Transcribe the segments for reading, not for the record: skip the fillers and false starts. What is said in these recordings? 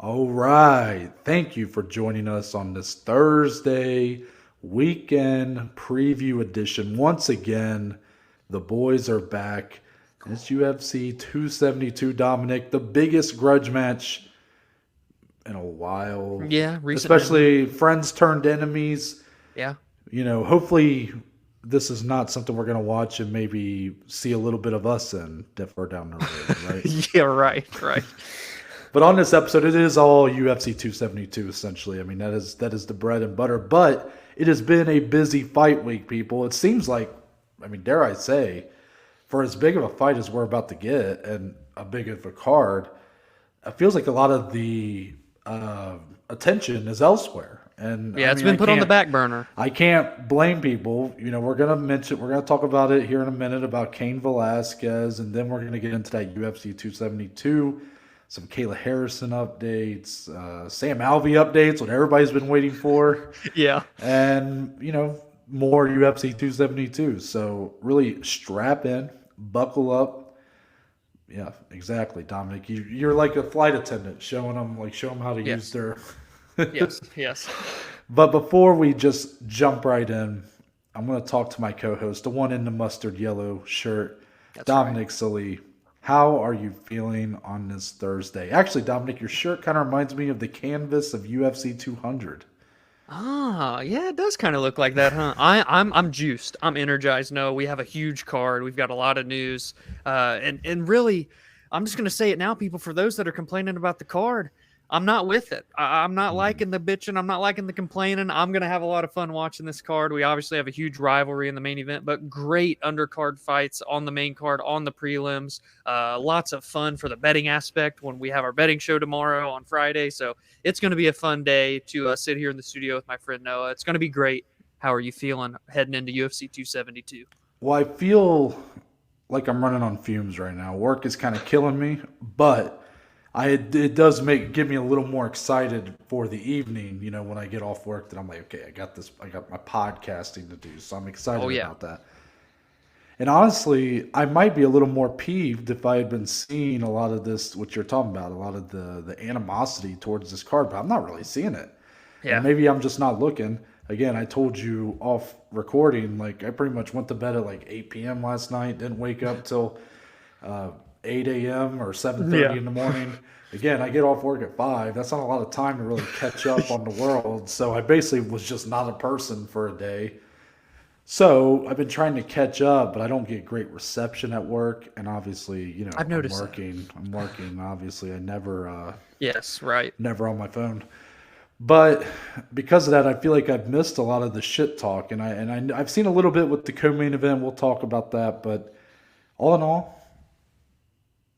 All right. Thank you for joining us on this Thursday weekend preview edition. Once again, the boys are back. It's UFC 272, Dominic, the biggest grudge match in a while. Yeah, recent memory. Especially friends turned enemies. Yeah. Hopefully this is not something we're going to watch and maybe see a little bit of us in far down the road, right? Yeah, right. But on this episode, it is all UFC 272 essentially. I mean, that is the bread and butter. But it has been a busy fight week, people. It seems like, I mean, dare I say, for as big of a fight as we're about to get and a big of a card, it feels like a lot of the attention is elsewhere. And Yeah, I it's mean, I been put on the can't back burner. I can't blame people. We're gonna talk about it here in a minute about Cain Velasquez, and then we're gonna get into that UFC 272, some Kayla Harrison updates, Sam Alvey updates, what everybody's been waiting for, Yeah. and more UFC 272. So really strap in, buckle up. Yeah, exactly, Dominic. You're like a flight attendant, showing them how to use Yes. their. Yes. But before we just jump right in, I'm going to talk to my co-host, the one in the mustard yellow shirt, That's right. Dominic Salee. How are you feeling on this Thursday? Actually, Dominic, your shirt kind of reminds me of the canvas of UFC 200. Ah, yeah, it does kind of look like that, huh? I'm juiced. I'm energized. No, we have a huge card. We've got a lot of news. And really, I'm just gonna say it now, people, for those that are complaining about the card, I'm not with it. I'm not liking the bitching. I'm not liking the complaining. I'm going to have a lot of fun watching this card. We obviously have a huge rivalry in the main event, but great undercard fights on the main card, on the prelims. Lots of fun for the betting aspect when we have our betting show tomorrow on Friday. So it's going to be a fun day to sit here in the studio with my friend Noah. It's going to be great. How are you feeling heading into UFC 272? Well, I feel like I'm running on fumes right now. Work is kind of killing me, but it does give me a little more excited for the evening. When I get off work, that I'm like, okay, I got this. I got my podcasting to do, so I'm excited Oh, yeah. about that. And honestly, I might be a little more peeved if I had been seeing a lot of this, what you're talking about, a lot of the animosity towards this card, but I'm not really seeing it. And Yeah. maybe I'm just not looking. Again, I told you off recording, like I pretty much went to bed at like 8 p.m. last night, didn't wake up till 8 a.m. or 7:30 Yeah. in the morning. Again, I get off work at 5. That's not a lot of time to really catch up on the world. So I basically was just not a person for a day. So I've been trying to catch up, but I don't get great reception at work. And obviously, I've I'm noticed that. working. I'm working. Obviously, I Yes, right. never on my phone. But because of that, I feel like I've missed a lot of the shit talk, and I've seen a little bit with the co-main event. We'll talk about that, but all in all,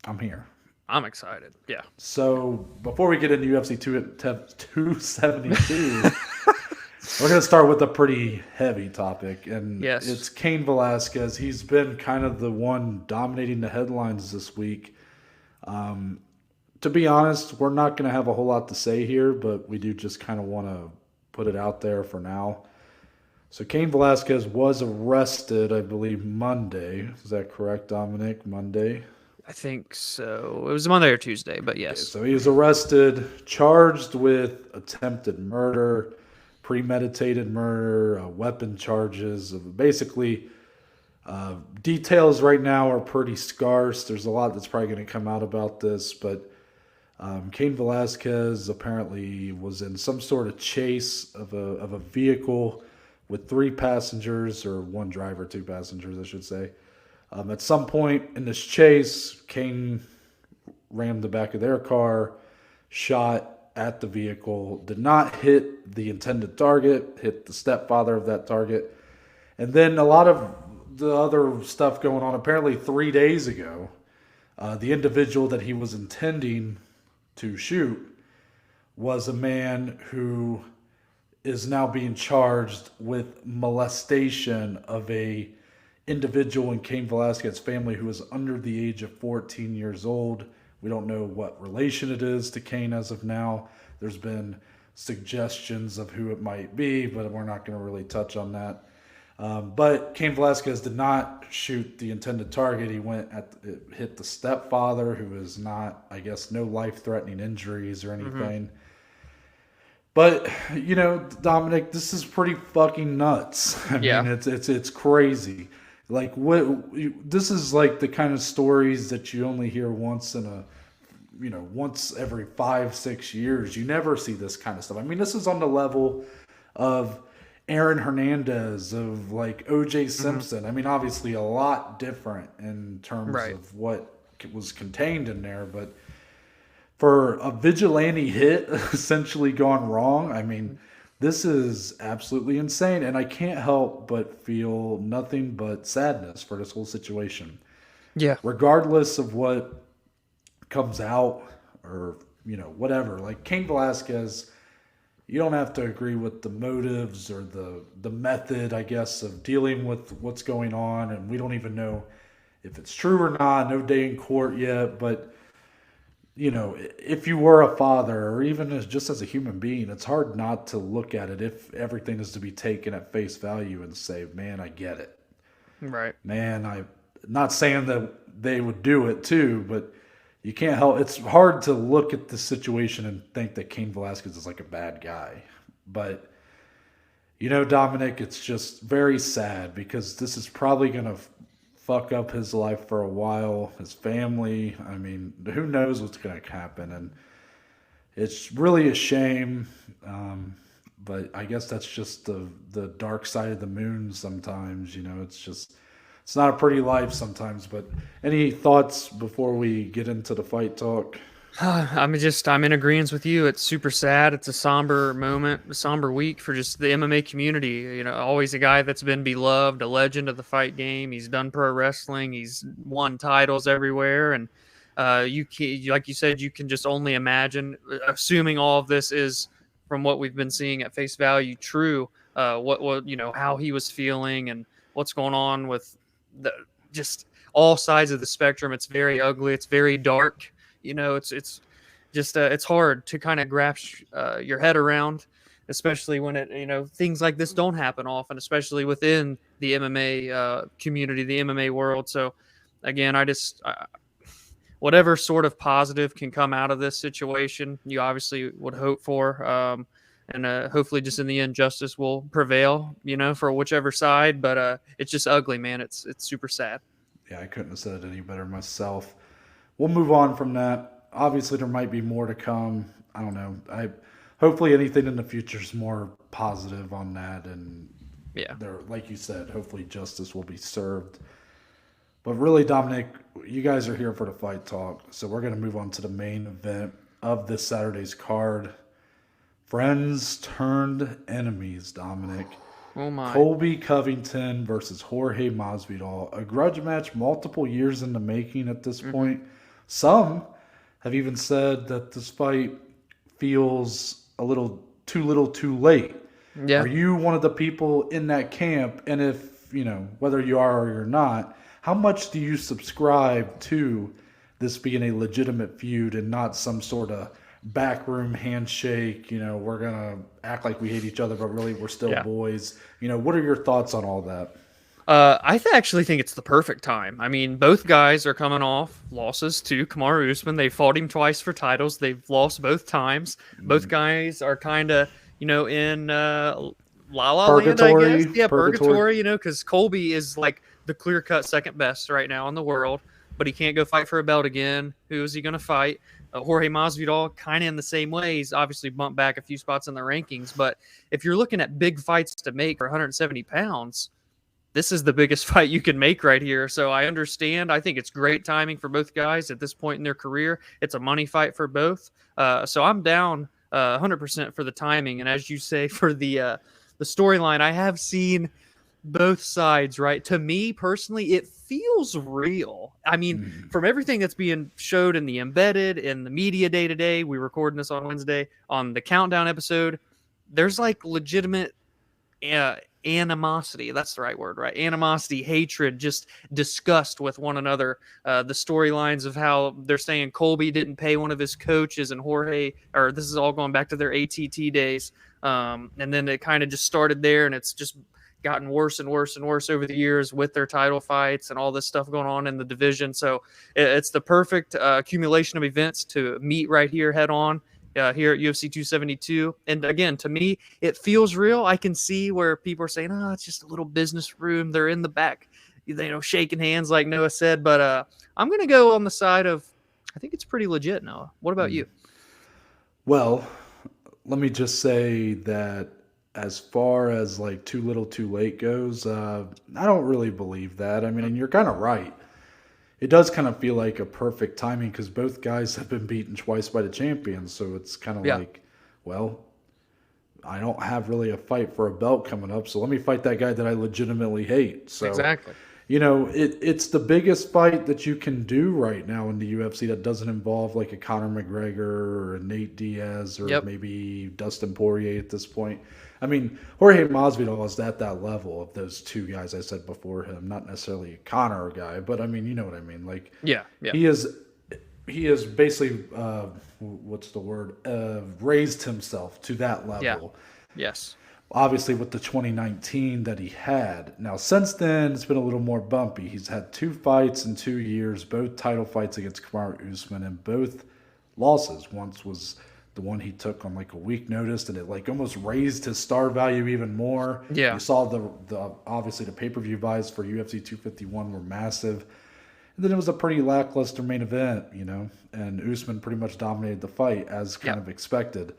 I'm here. I'm excited. Yeah. So before we get into UFC 272, we're going to start with a pretty heavy topic, and Yes. it's Cain Velasquez. He's been kind of the one dominating the headlines this week. To be honest, we're not going to have a whole lot to say here, but we do just kind of want to put it out there for now. So Cain Velasquez was arrested, I believe, Monday. Is that correct, Dominic? Monday? I think so. It was Monday or Tuesday, but Okay, yes. so he was arrested, charged with attempted murder, premeditated murder, weapon charges. Basically, details right now are pretty scarce. There's a lot that's probably going to come out about this, but Cain Velasquez apparently was in some sort of chase of a vehicle with 3 passengers, or 1 driver, 2 passengers, I should say. At some point in this chase, Cain rammed the back of their car, shot at the vehicle, did not hit the intended target, hit the stepfather of that target. And then a lot of the other stuff going on. Apparently 3 days ago, the individual that he was intending to shoot was a man who is now being charged with molestation of a individual in Cain Velasquez's family who is under the age of 14 years old. We don't know what relation it is to Cain as of now. There's been suggestions of who it might be, but we're not going to really touch on that. But Cain Velasquez did not shoot the intended target. He hit the stepfather, who is not, I guess, no life-threatening injuries or anything. But Dominic, this is pretty fucking nuts. I mean, it's crazy. Like this is like the kind of stories that you only hear once every 5-6 years. You never see this kind of stuff. I mean, this is on the level of Aaron Hernandez, of like OJ Simpson. I mean, obviously a lot different in terms of what was contained in there, but for a vigilante hit essentially gone wrong, I mean, this is absolutely insane, and I can't help but feel nothing but sadness for this whole situation. Yeah. Regardless of what comes out or, whatever. Like Cain Velasquez, you don't have to agree with the motives or the method, I guess, of dealing with what's going on, and we don't even know if it's true or not. No day in court yet, but if you were a father or even just as a human being, it's hard not to look at it if everything is to be taken at face value and say, man, I get it. Right. Man, I'm not saying that they would do it too, but you can't help. It's hard to look at the situation and think that Cain Velasquez is like a bad guy. But, Dominic, it's just very sad because this is probably going to fuck up his life for a while, his family. I mean, who knows what's going to happen. And it's really a shame. But I guess that's just the dark side of the moon sometimes. It's not a pretty life sometimes. But any thoughts before we get into the fight talk? I'm in agreement with you. It's super sad. It's a somber moment, a somber week for just the MMA community. Always a guy that's been beloved, a legend of the fight game. He's done pro wrestling. He's won titles everywhere. And like you said, you can just only imagine, assuming all of this is from what we've been seeing at face value true, how he was feeling and what's going on with just all sides of the spectrum. It's very ugly. It's very dark. It's just it's hard to kind of grasp your head around, especially when things like this don't happen often, especially within the MMA community, the MMA world. So again, whatever sort of positive can come out of this situation, you obviously would hope for, and hopefully just in the end, justice will prevail, for whichever side. But it's just ugly, man. It's super sad. Yeah, I couldn't have said it any better myself. We'll move on from that. Obviously, there might be more to come. I don't know. Hopefully anything in the future is more positive on that. And like you said, hopefully justice will be served. But really, Dominic, you guys are here for the fight talk. So we're going to move on to the main event of this Saturday's card. Friends turned enemies, Dominic. Oh my. Colby Covington versus Jorge Masvidal. A grudge match multiple years in the making at this point. Some have even said that this fight feels a little too late. Yeah. Are you one of the people in that camp? And if, whether you are or you're not, how much do you subscribe to this being a legitimate feud and not some sort of backroom handshake? We're going to act like we hate each other, but really we're still boys. What are your thoughts on all that? I actually think it's the perfect time. I mean, both guys are coming off losses to Kamaru Usman. They fought him twice for titles. They've lost both times. Both guys are kind of, in la la land, I guess. Yeah, purgatory, because Colby is like the clear-cut second best right now in the world, but he can't go fight for a belt again. Who is he going to fight? Jorge Masvidal, kind of in the same way. He's obviously bumped back a few spots in the rankings, but if you're looking at big fights to make for 170 pounds, this is the biggest fight you can make right here. So I understand. I think it's great timing for both guys at this point in their career. It's a money fight for both. So I'm down 100% for the timing. And as you say, for the storyline, I have seen both sides, right? To me personally, it feels real. I mean, from everything that's being showed in the embedded, in the media day to day, we're recording this on Wednesday, on the countdown episode, there's like legitimate animosity. That's the right word, right? Animosity, hatred, just disgust with one another. The storylines of how they're saying Colby didn't pay one of his coaches and Jorge, or this is all going back to their ATT days. And then it kind of just started there, and it's just gotten worse and worse and worse over the years with their title fights and all this stuff going on in the division. So it's the perfect accumulation of events to meet right here head on. Here at UFC 272. And again, to me, it feels real. I can see where people are saying, oh, it's just a little business room. They're in the back, shaking hands like Noah said. But I'm going to go on the side of, I think it's pretty legit, Noah. What about you? Well, let me just say that as far as like too little too late goes, I don't really believe that. I mean, and you're kind of right. It does kind of feel like a perfect timing because both guys have been beaten twice by the champions. So it's kind of like, well, I don't have really a fight for a belt coming up. So let me fight that guy that I legitimately hate. So, exactly. It's the biggest fight that you can do right now in the UFC that doesn't involve like a Conor McGregor or a Nate Diaz or maybe Dustin Poirier at this point. I mean, Jorge Masvidal is at that level of those two guys I said before him. Not necessarily a Conor guy, but I mean, you know what I mean. Like, he is basically raised himself to that level. Yeah. Yes. Obviously, with the 2019 that he had. Now, since then, it's been a little more bumpy. He's had 2 fights in 2 years, both title fights against Kamaru Usman, and both losses. Once was the one he took on like a week notice, and it like almost raised his star value even more. Yeah. You saw the obviously the pay-per-view buys for UFC 251 were massive. And then it was a pretty lackluster main event, and Usman pretty much dominated the fight as kind of expected.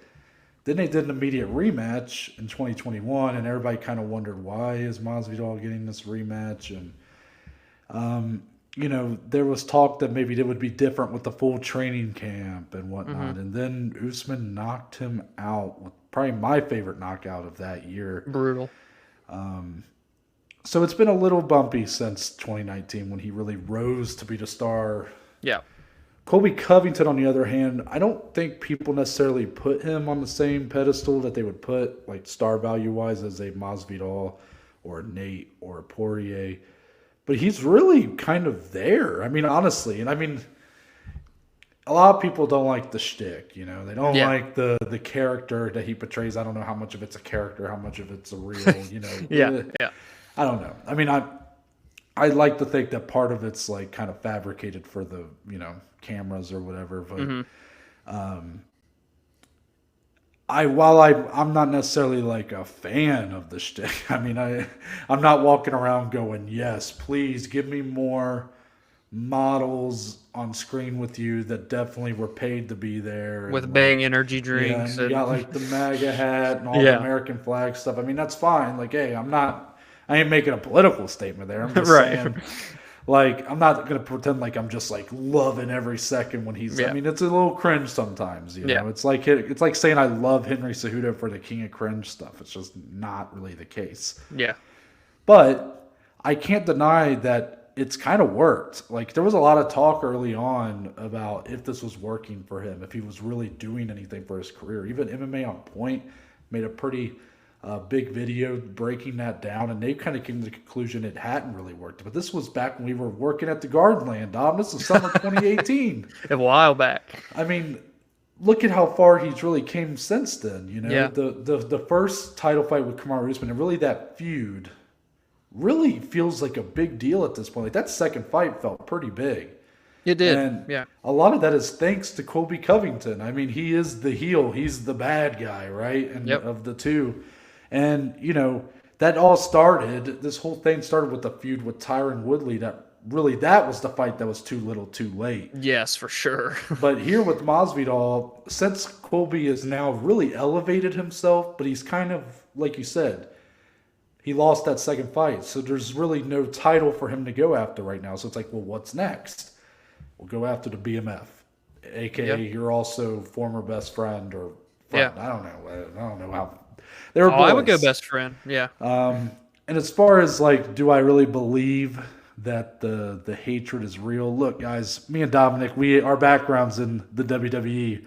Then they did an immediate rematch in 2021, and everybody kind of wondered, why is Masvidal getting this rematch? And, there was talk that maybe it would be different with the full training camp and whatnot. And then Usman knocked him out with probably my favorite knockout of that year. Brutal. So it's been a little bumpy since 2019 when he really rose to be the star. Yeah. Colby Covington, on the other hand, I don't think people necessarily put him on the same pedestal that they would put, like, star value-wise as a Masvidal or a Nate or a Poirier. But he's really kind of there. I mean, honestly. And, I mean, a lot of people don't like the shtick, They don't like the character that he portrays. I don't know how much of it's a character, how much of it's a real, Yeah. I don't know. I mean, I like to think that part of it's, like, kind of fabricated for the, cameras or whatever, but I'm not necessarily like a fan of the shtick. I mean, I'm not walking around going, yes, please give me more models on screen with you that definitely were paid to be there with and, Bang energy drinks. And you got like the MAGA hat and all the American flag stuff. I mean, that's fine. Like, hey, I ain't making a political statement there. I'm just saying, like, I'm not going to pretend like I'm just, like, loving every second when he's... I mean, it's a little cringe sometimes, know? It's like saying I love Henry Cejudo for the king of cringe stuff. It's just not really the case. Yeah. But I can't deny that it's kind of worked. Like, there was a lot of talk early on about if this was working for him, if he was really doing anything for his career. Even MMA On Point made a pretty... big video breaking that down, and they kind of came to the conclusion it hadn't really worked. But this was back when we were working at the Gardenland, Dom. This was summer 2018. A while back. I mean, look at how far he's really came since then. The first title fight with Kamaru Usman, and really that feud really feels like a big deal at this point. Like, that second fight felt pretty big. It did. And a lot of that is thanks to Colby Covington. I mean, he is the heel. He's the bad guy, right? And of the two. And, that all started, this whole thing started with the feud with Tyron Woodley. That was the fight that was too little too late. Yes, for sure. But here with Masvidal, since Colby has now really elevated himself, but he's kind of, like you said, he lost that second fight. So there's really no title for him to go after right now. So it's like, well, what's next? We'll go after the BMF, a.k.a. you're also former best friend or friend. I don't know how. They were boys. I would go best friend. Yeah. And as far as like, do I really believe that the hatred is real? Look, guys, me and Dominic, our backgrounds in the WWE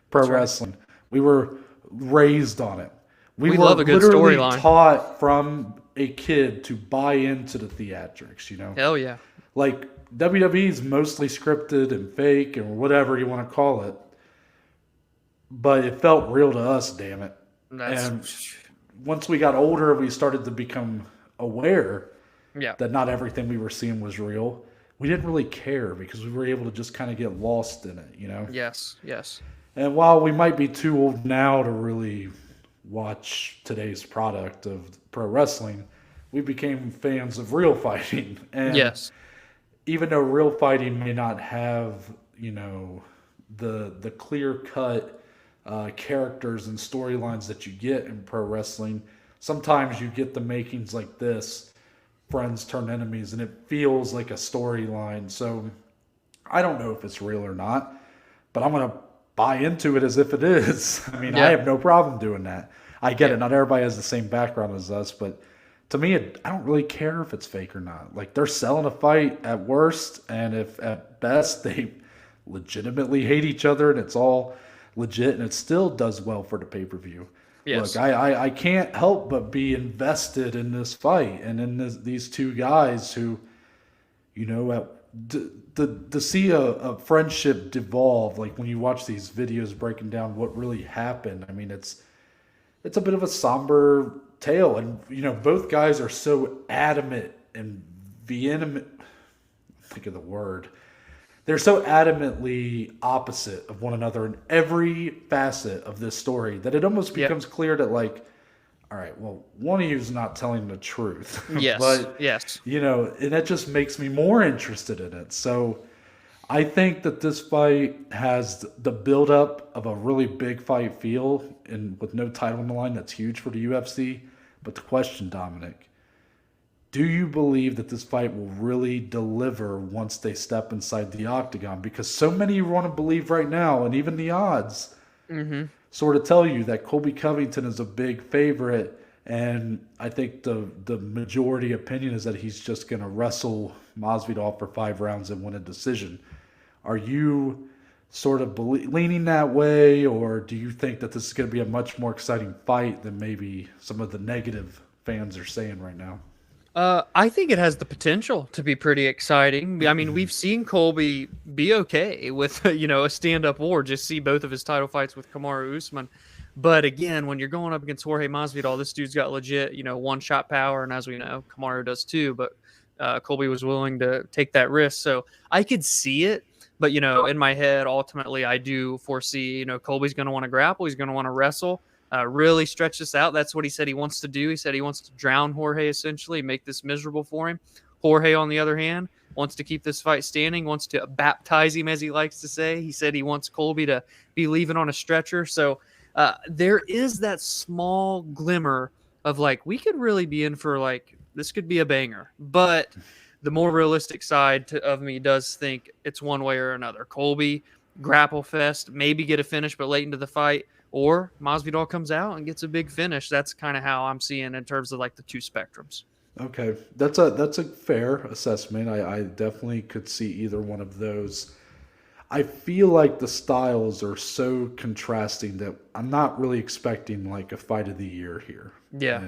pro wrestling. Right. We were raised on it. We were love a good literally storyline. Taught from a kid to buy into the theatrics. Hell yeah. Like, WWE is mostly scripted and fake and whatever you want to call it, but it felt real to us. Damn it. And once we got older, we started to become aware Yeah. that not everything we were seeing was real, we didn't really care because we were able to just kind of get lost in it, you know? Yes. Yes. And while we might be too old now to really watch today's product of pro wrestling, we became fans of real fighting. And Yes. even though real fighting may not have, you know, the clear cut characters and storylines that you get in pro wrestling, sometimes you get the makings like this, friends turn enemies, and it feels like a storyline. So I don't know if it's real or not, but I'm gonna buy into it as if it is. I mean, I Yeah. have no problem doing that. I get Yeah. it. Not everybody has the same background as us, but to me, I don't really care if it's fake or not. Like, they're selling a fight at worst, and if at best they legitimately hate each other and it's all legit and it still does well for the pay-per-view. Yes. Look, I can't help but be invested in this fight and in these two guys who, you know, to see a friendship devolve, like when you watch these videos breaking down what really happened. I mean, it's a bit of a somber tale, and you know, both guys are so adamant and vehement. Think of the word. They're so adamantly opposite of one another in every facet of this story that it almost Yep. becomes clear that, like, all right, well, one of you is not telling the truth. Yes. But, Yes. you know, and that just makes me more interested in it. So I think that this fight has the buildup of a really big fight feel, and with no title on the line, that's huge for the UFC. But the question, Dominic, do you believe that this fight will really deliver once they step inside the octagon? Because so many want to believe right now, and even the odds Mm-hmm. sort of tell you that Colby Covington is a big favorite. And I think the majority opinion is that he's just going to wrestle Masvidal for 5 rounds and win a decision. Are you sort of leaning that way, or do you think that this is going to be a much more exciting fight than maybe some of the negative fans are saying right now? I think it has the potential to be pretty exciting. I mean, we've seen Colby be okay with a stand-up war. Just see both of his title fights with Kamaru Usman. But again, when you're going up against Jorge Masvidal, this dude's got legit, one-shot power, and as we know, Kamaru does too. But Colby was willing to take that risk, so I could see it. But in my head, ultimately, I do foresee, Colby's going to want to grapple. He's going to want to wrestle. Really stretch this out. That's what he said he wants to do. He said he wants to drown Jorge, essentially, make this miserable for him. Jorge, on the other hand, wants to keep this fight standing, wants to baptize him, as he likes to say. He said he wants Colby to be leaving on a stretcher. So there is that small glimmer of, like, we could really be in for, like, this could be a banger. But the more realistic side of me does think it's one way or another. Colby, grapple fest, maybe get a finish, but late into the fight. Or Masvidal comes out and gets a big finish. That's kind of how I'm seeing in terms of like the two spectrums. Okay, that's a fair assessment. I definitely could see either one of those. I feel like the styles are so contrasting that I'm not really expecting like a fight of the year here. Yeah.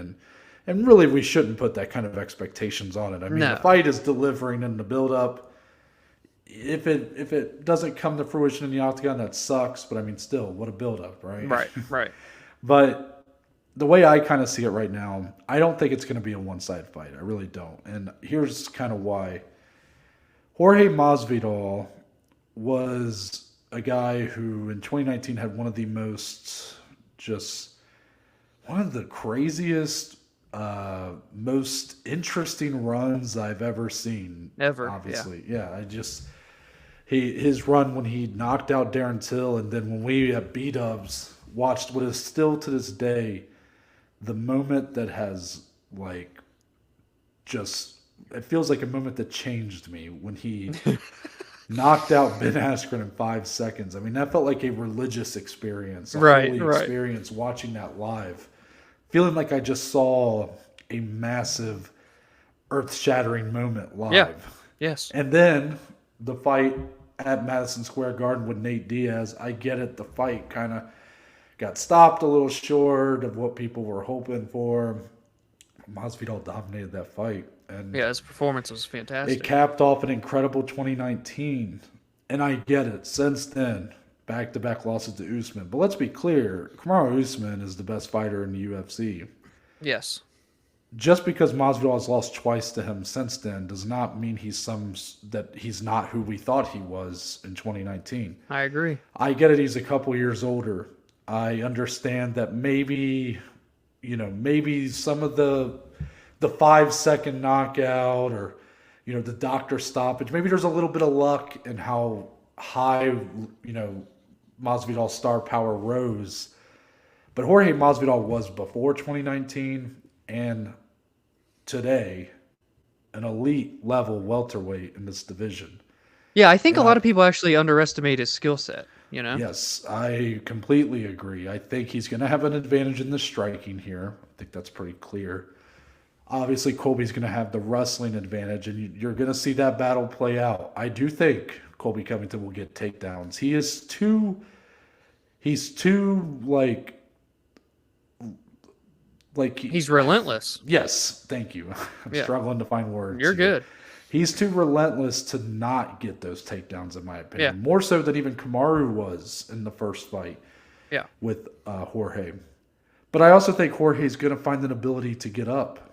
And really, we shouldn't put that kind of expectations on it. I mean, No. the fight is delivering in the build-up. If it doesn't come to fruition in the octagon, that sucks. But I mean, still, what a build-up, right? Right. But the way I kind of see it right now, I don't think it's going to be a one-sided fight. I really don't. And here's kind of why. Jorge Masvidal was a guy who in 2019 had one of the craziest, most interesting runs I've ever seen. Ever, Obviously. Yeah, his run when he knocked out Darren Till, and then when we at B-Dubs watched what is still to this day the moment that has like just, it feels like a moment that changed me when he knocked out Ben Askren in 5 seconds. I mean, that felt like a religious experience, a holy experience watching that live. Feeling like I just saw a massive earth-shattering moment live. Yeah. Yes. And then the fight at Madison Square Garden with Nate Diaz, I get it. The fight kind of got stopped a little short of what people were hoping for. Masvidal dominated that fight. And yeah, his performance was fantastic. it capped off an incredible 2019. And I get it. Since then, back-to-back losses to Usman. But let's be clear, Kamaru Usman is the best fighter in the UFC. Yes. just because Masvidal has lost twice to him since then does not mean that he's not who we thought he was in 2019. I agree. I get it. He's a couple years older. I understand that maybe some of the 5-second knockout or, the doctor stoppage, maybe there's a little bit of luck in how high, Masvidal's star power rose. But Jorge Masvidal was before 2019 and today an elite level welterweight in this division. Yeah, I think a lot of people actually underestimate his skill set, Yes, I completely agree. I think he's going to have an advantage in the striking here. I think that's pretty clear. Obviously, Colby's going to have the wrestling advantage, and you're going to see that battle play out. I do think Colby Covington will get takedowns. He's too he's relentless. Yes, thank you. I'm struggling to find words. You're good. He's too relentless to not get those takedowns, in my opinion. Yeah. More so than even Kamaru was in the first fight with Jorge. But I also think Jorge's going to find an ability to get up.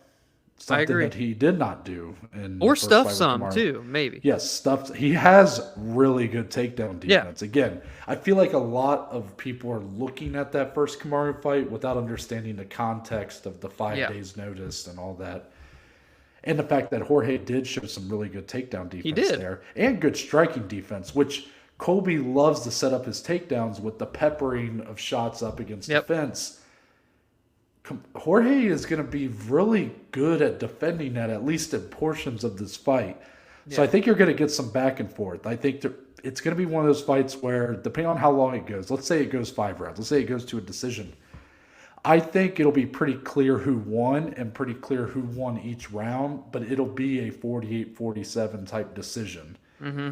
Something that he did not do. Or stuff some, too, maybe. Yes, stuff. He has really good takedown defense. Yeah. Again, I feel like a lot of people are looking at that first Kamaru fight without understanding the context of the 5 days notice and all that. And the fact that Jorge did show some really good takedown defense there. And good striking defense, which Colby loves to set up his takedowns with the peppering of shots up against the fence. Jorge is going to be really good at defending that, at least in portions of this fight. So I think you're going to get some back and forth. I think it's going to be one of those fights where, depending on how long it goes, let's say it goes 5 rounds. Let's say it goes to a decision. I think it'll be pretty clear who won and pretty clear who won each round, but it'll be a 48-47 type decision. Mm-hmm.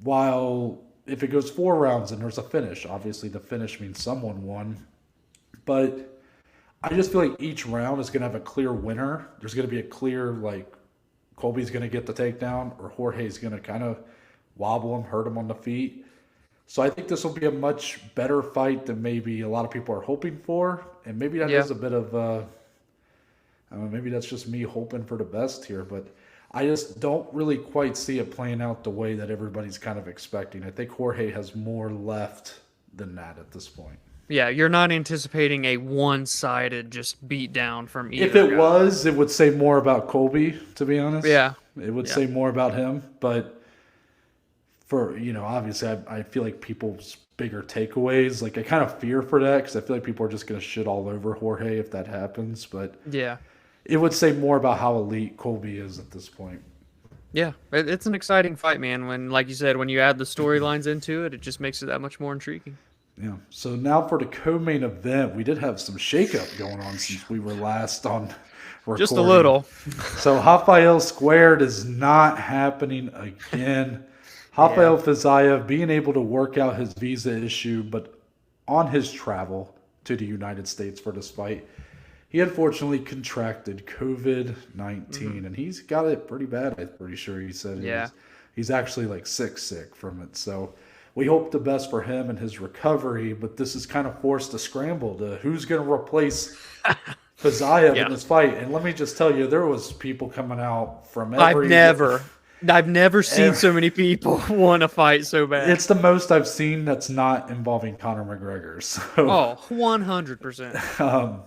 While if it goes 4 rounds and there's a finish, obviously the finish means someone won. But I just feel like each round is going to have a clear winner. There's going to be a clear, Colby's going to get the takedown or Jorge's going to kind of wobble him, hurt him on the feet. So I think this will be a much better fight than maybe a lot of people are hoping for. And maybe that is a bit of, maybe that's just me hoping for the best here. But I just don't really quite see it playing out the way that everybody's kind of expecting. I think Jorge has more left than that at this point. Yeah, you're not anticipating a one-sided just beat down from either If it guy. was, it would say more about Colby, to be honest. Yeah. It would say more about him. But for, obviously I feel like people's bigger takeaways, I kind of fear for that because I feel like people are just going to shit all over Jorge if that happens. But it would say more about how elite Colby is at this point. Yeah, it's an exciting fight, man. When, like you said, when you add the storylines into it, it just makes it that much more intriguing. Yeah. So now for the co-main event, we did have some shakeup going on since we were last on recording. Just a little. So Rafael squared is not happening again. Rafael Fiziev being able to work out his visa issue, but on his travel to the United States for this fight, he unfortunately contracted COVID-19, and he's got it pretty bad. I'm pretty sure he said he's actually sick from it. So we hope the best for him and his recovery, but this is kind of forced a scramble to who's going to replace Fiziev in this fight. And let me just tell you, there was people coming out from every... I've never seen so many people want to fight so bad. It's the most I've seen that's not involving Conor McGregor. So, 100%.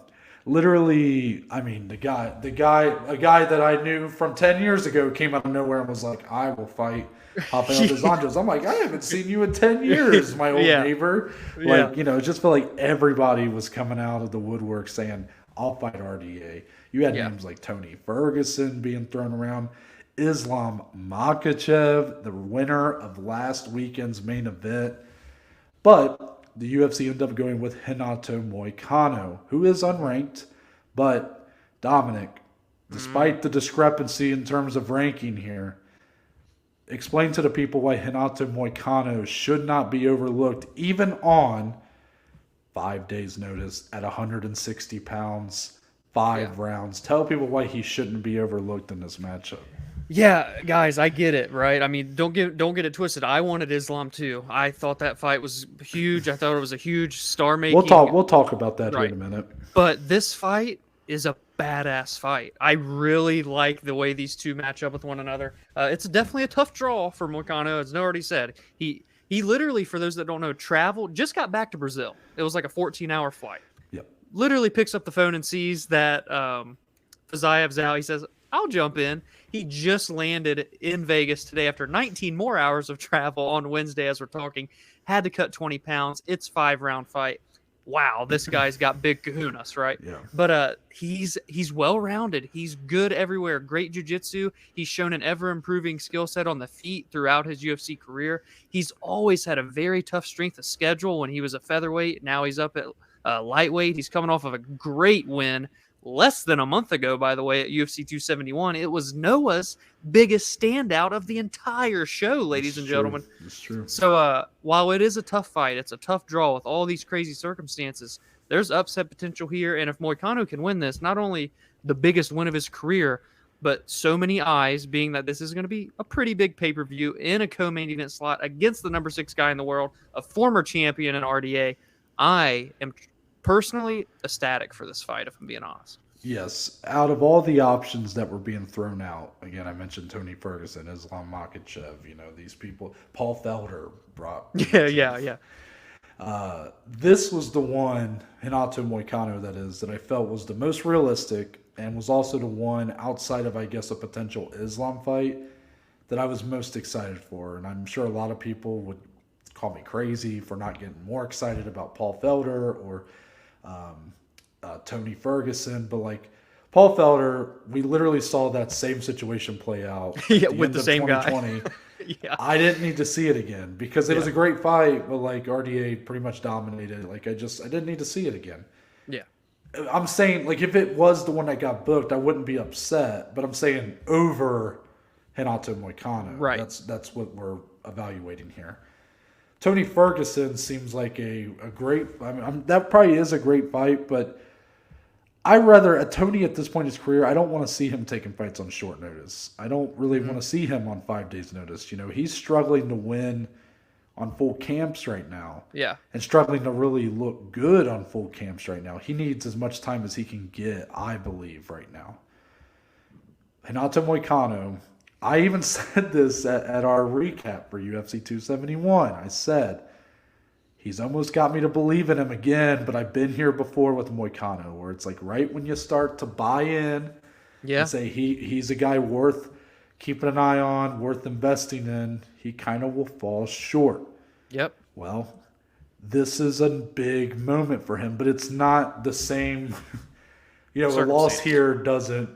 Literally, I mean, a guy that I knew from 10 years ago came out of nowhere and was like, I will fight Rafael dos Anjos. I'm like, I haven't seen you in 10 years, my old neighbor. It just felt like everybody was coming out of the woodwork saying, I'll fight RDA. You had names like Tony Ferguson being thrown around. Islam Makhachev, the winner of last weekend's main event. But the UFC ended up going with Renato Moicano, who is unranked. But Dominic, despite the discrepancy in terms of ranking here, explain to the people why Renato Moicano should not be overlooked, even on 5 days' notice at 160 pounds, 5 rounds. Tell people why he shouldn't be overlooked in this matchup. Yeah, guys, I get it, right? I mean, don't get it twisted. I wanted Islam too. I thought that fight was huge. I thought it was a huge star-making. We'll talk about that here in a minute. But this fight is a badass fight. I really like the way these two match up with one another. It's definitely a tough draw for Moicano, as I already said. He literally, for those that don't know, traveled, just got back to Brazil. It was like a 14-hour flight. Yep. Literally picks up the phone and sees that Fizayev's out. He says, I'll jump in. He just landed in Vegas today after 19 more hours of travel on Wednesday as we're talking. Had to cut 20 pounds. It's 5-round fight. Wow, this guy's got big kahunas, right? Yeah. But he's well-rounded. He's good everywhere. Great jiu-jitsu. He's shown an ever-improving skill set on the feet throughout his UFC career. He's always had a very tough strength of schedule when he was a featherweight. Now he's up at lightweight. He's coming off of a great win less than a month ago, by the way, at UFC 271. It was Noah's biggest standout of the entire show, ladies and gentlemen. That's true. So while it is a tough fight, it's a tough draw with all these crazy circumstances, there's upset potential here. And if Moicano can win this, not only the biggest win of his career, but so many eyes, being that this is going to be a pretty big pay-per-view in a co-main event slot against the number 6 guy in the world, a former champion in RDA, I am personally ecstatic for this fight, if I'm being honest. Yes, out of all the options that were being thrown out, again, I mentioned Tony Ferguson, Islam Makhachev, these people, Paul Felder brought. Yeah. This was the one, Renato Moicano, that I felt was the most realistic and was also the one outside of, I guess, a potential Islam fight that I was most excited for. And I'm sure a lot of people would call me crazy for not getting more excited about Paul Felder or Tony Ferguson, but like Paul Felder, we literally saw that same situation play out with the same guy. Yeah. I didn't need to see it again because it was a great fight, but like RDA pretty much dominated. Like I didn't need to see it again. Yeah. I'm saying, like, if it was the one that got booked, I wouldn't be upset, but I'm saying over Renato Moicano. Right. That's what we're evaluating here. Tony Ferguson seems like a great, that probably is a great fight, but I rather, Tony at this point in his career, I don't want to see him taking fights on short notice. I don't really want to see him on 5 days notice. He's struggling to win on full camps right now. Yeah. And struggling to really look good on full camps right now. He needs as much time as he can get, I believe, right now. Renato Moicano, I even said this at our recap for UFC 271. I said, he's almost got me to believe in him again, but I've been here before with Moicano, where it's like right when you start to buy in and say he's a guy worth keeping an eye on, worth investing in, he kind of will fall short. Yep. Well, this is a big moment for him, but it's not the same. A loss here doesn't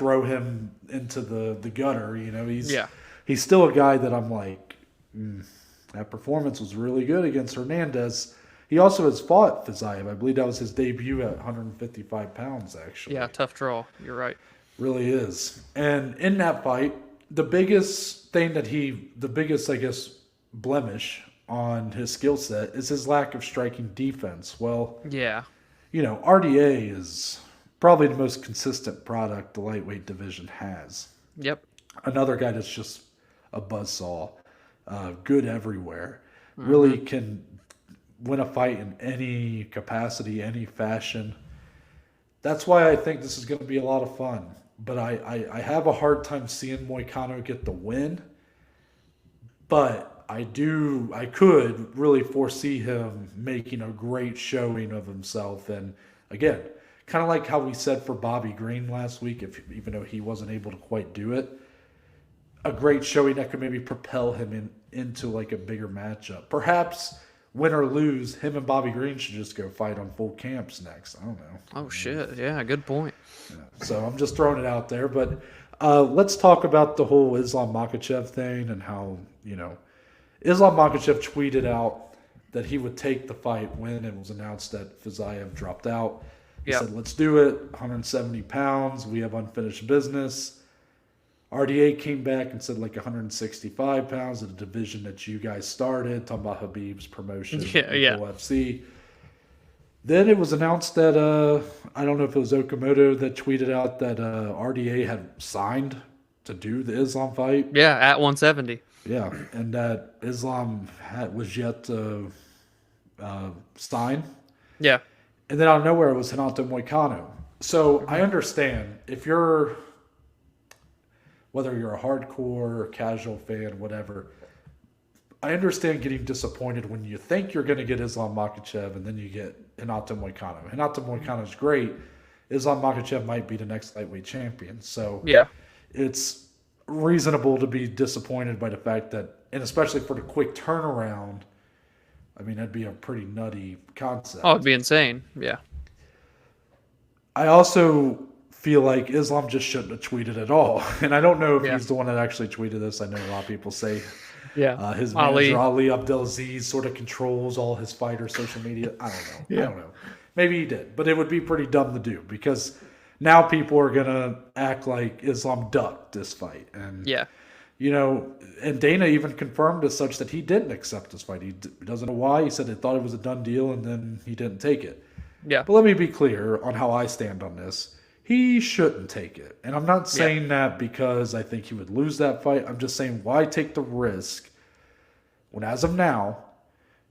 throw him into the gutter. He's still a guy that I'm like, that performance was really good against Hernandez. He also has fought Fiziev. I believe that was his debut at 155 pounds, actually. Yeah, tough draw. You're right. Really is. And in that fight, the biggest, I guess, blemish on his skill set is his lack of striking defense. Well, RDA is probably the most consistent product the lightweight division has. Yep. Another guy that's just a buzzsaw, good everywhere, really can win a fight in any capacity, any fashion. That's why I think this is going to be a lot of fun. But I have a hard time seeing Moicano get the win. But I could really foresee him making a great showing of himself. And again, kind of like how we said for Bobby Green last week, even though he wasn't able to quite do it, a great showing that could maybe propel him into like a bigger matchup. Perhaps win or lose, him and Bobby Green should just go fight on full camps next. I don't know. Oh, shit. Yeah, good point. Yeah. So I'm just throwing it out there. But let's talk about the whole Islam Makhachev thing and how, Islam Makhachev tweeted out that he would take the fight when it was announced that Fiziev dropped out. He said, let's do it, 170 pounds, we have unfinished business. RDA came back and said like 165 pounds of the division that you guys started, talking about Habib's promotion in UFC. Then it was announced that, I don't know if it was Okamoto that tweeted out that RDA had signed to do the Islam fight. Yeah, at 170. Yeah, and that Islam was yet to sign. Yeah. And then out of nowhere, it was Renato Moicano. So I understand whether you're a hardcore or casual fan, whatever. I understand getting disappointed when you think you're going to get Islam Makhachev and then you get Renato Moicano. Renato Moicano is great. Islam Makhachev might be the next lightweight champion. So Yeah. it's reasonable to be disappointed by the fact that, and especially for the quick turnaround, I mean, that'd be a pretty nutty concept. Oh, it'd be insane. Yeah. I also feel like Islam just shouldn't have tweeted at all. And I don't know if Yeah. he's the one that actually tweeted this. I know a lot of people say Yeah. his manager, Ali Abdelaziz, sort of controls all his fighter social media. I don't know. Yeah. I don't know. Maybe he did. But it would be pretty dumb to do because now people are going to act like Islam ducked this fight. And, Yeah. you know, and Dana even confirmed as such that he didn't accept this fight. He doesn't know why. He said he thought it was a done deal and then he didn't take it. Yeah. But let me be clear on how I stand on this. He shouldn't take it. And I'm not saying that because I think he would lose that fight. I'm just saying why take the risk when, as of now,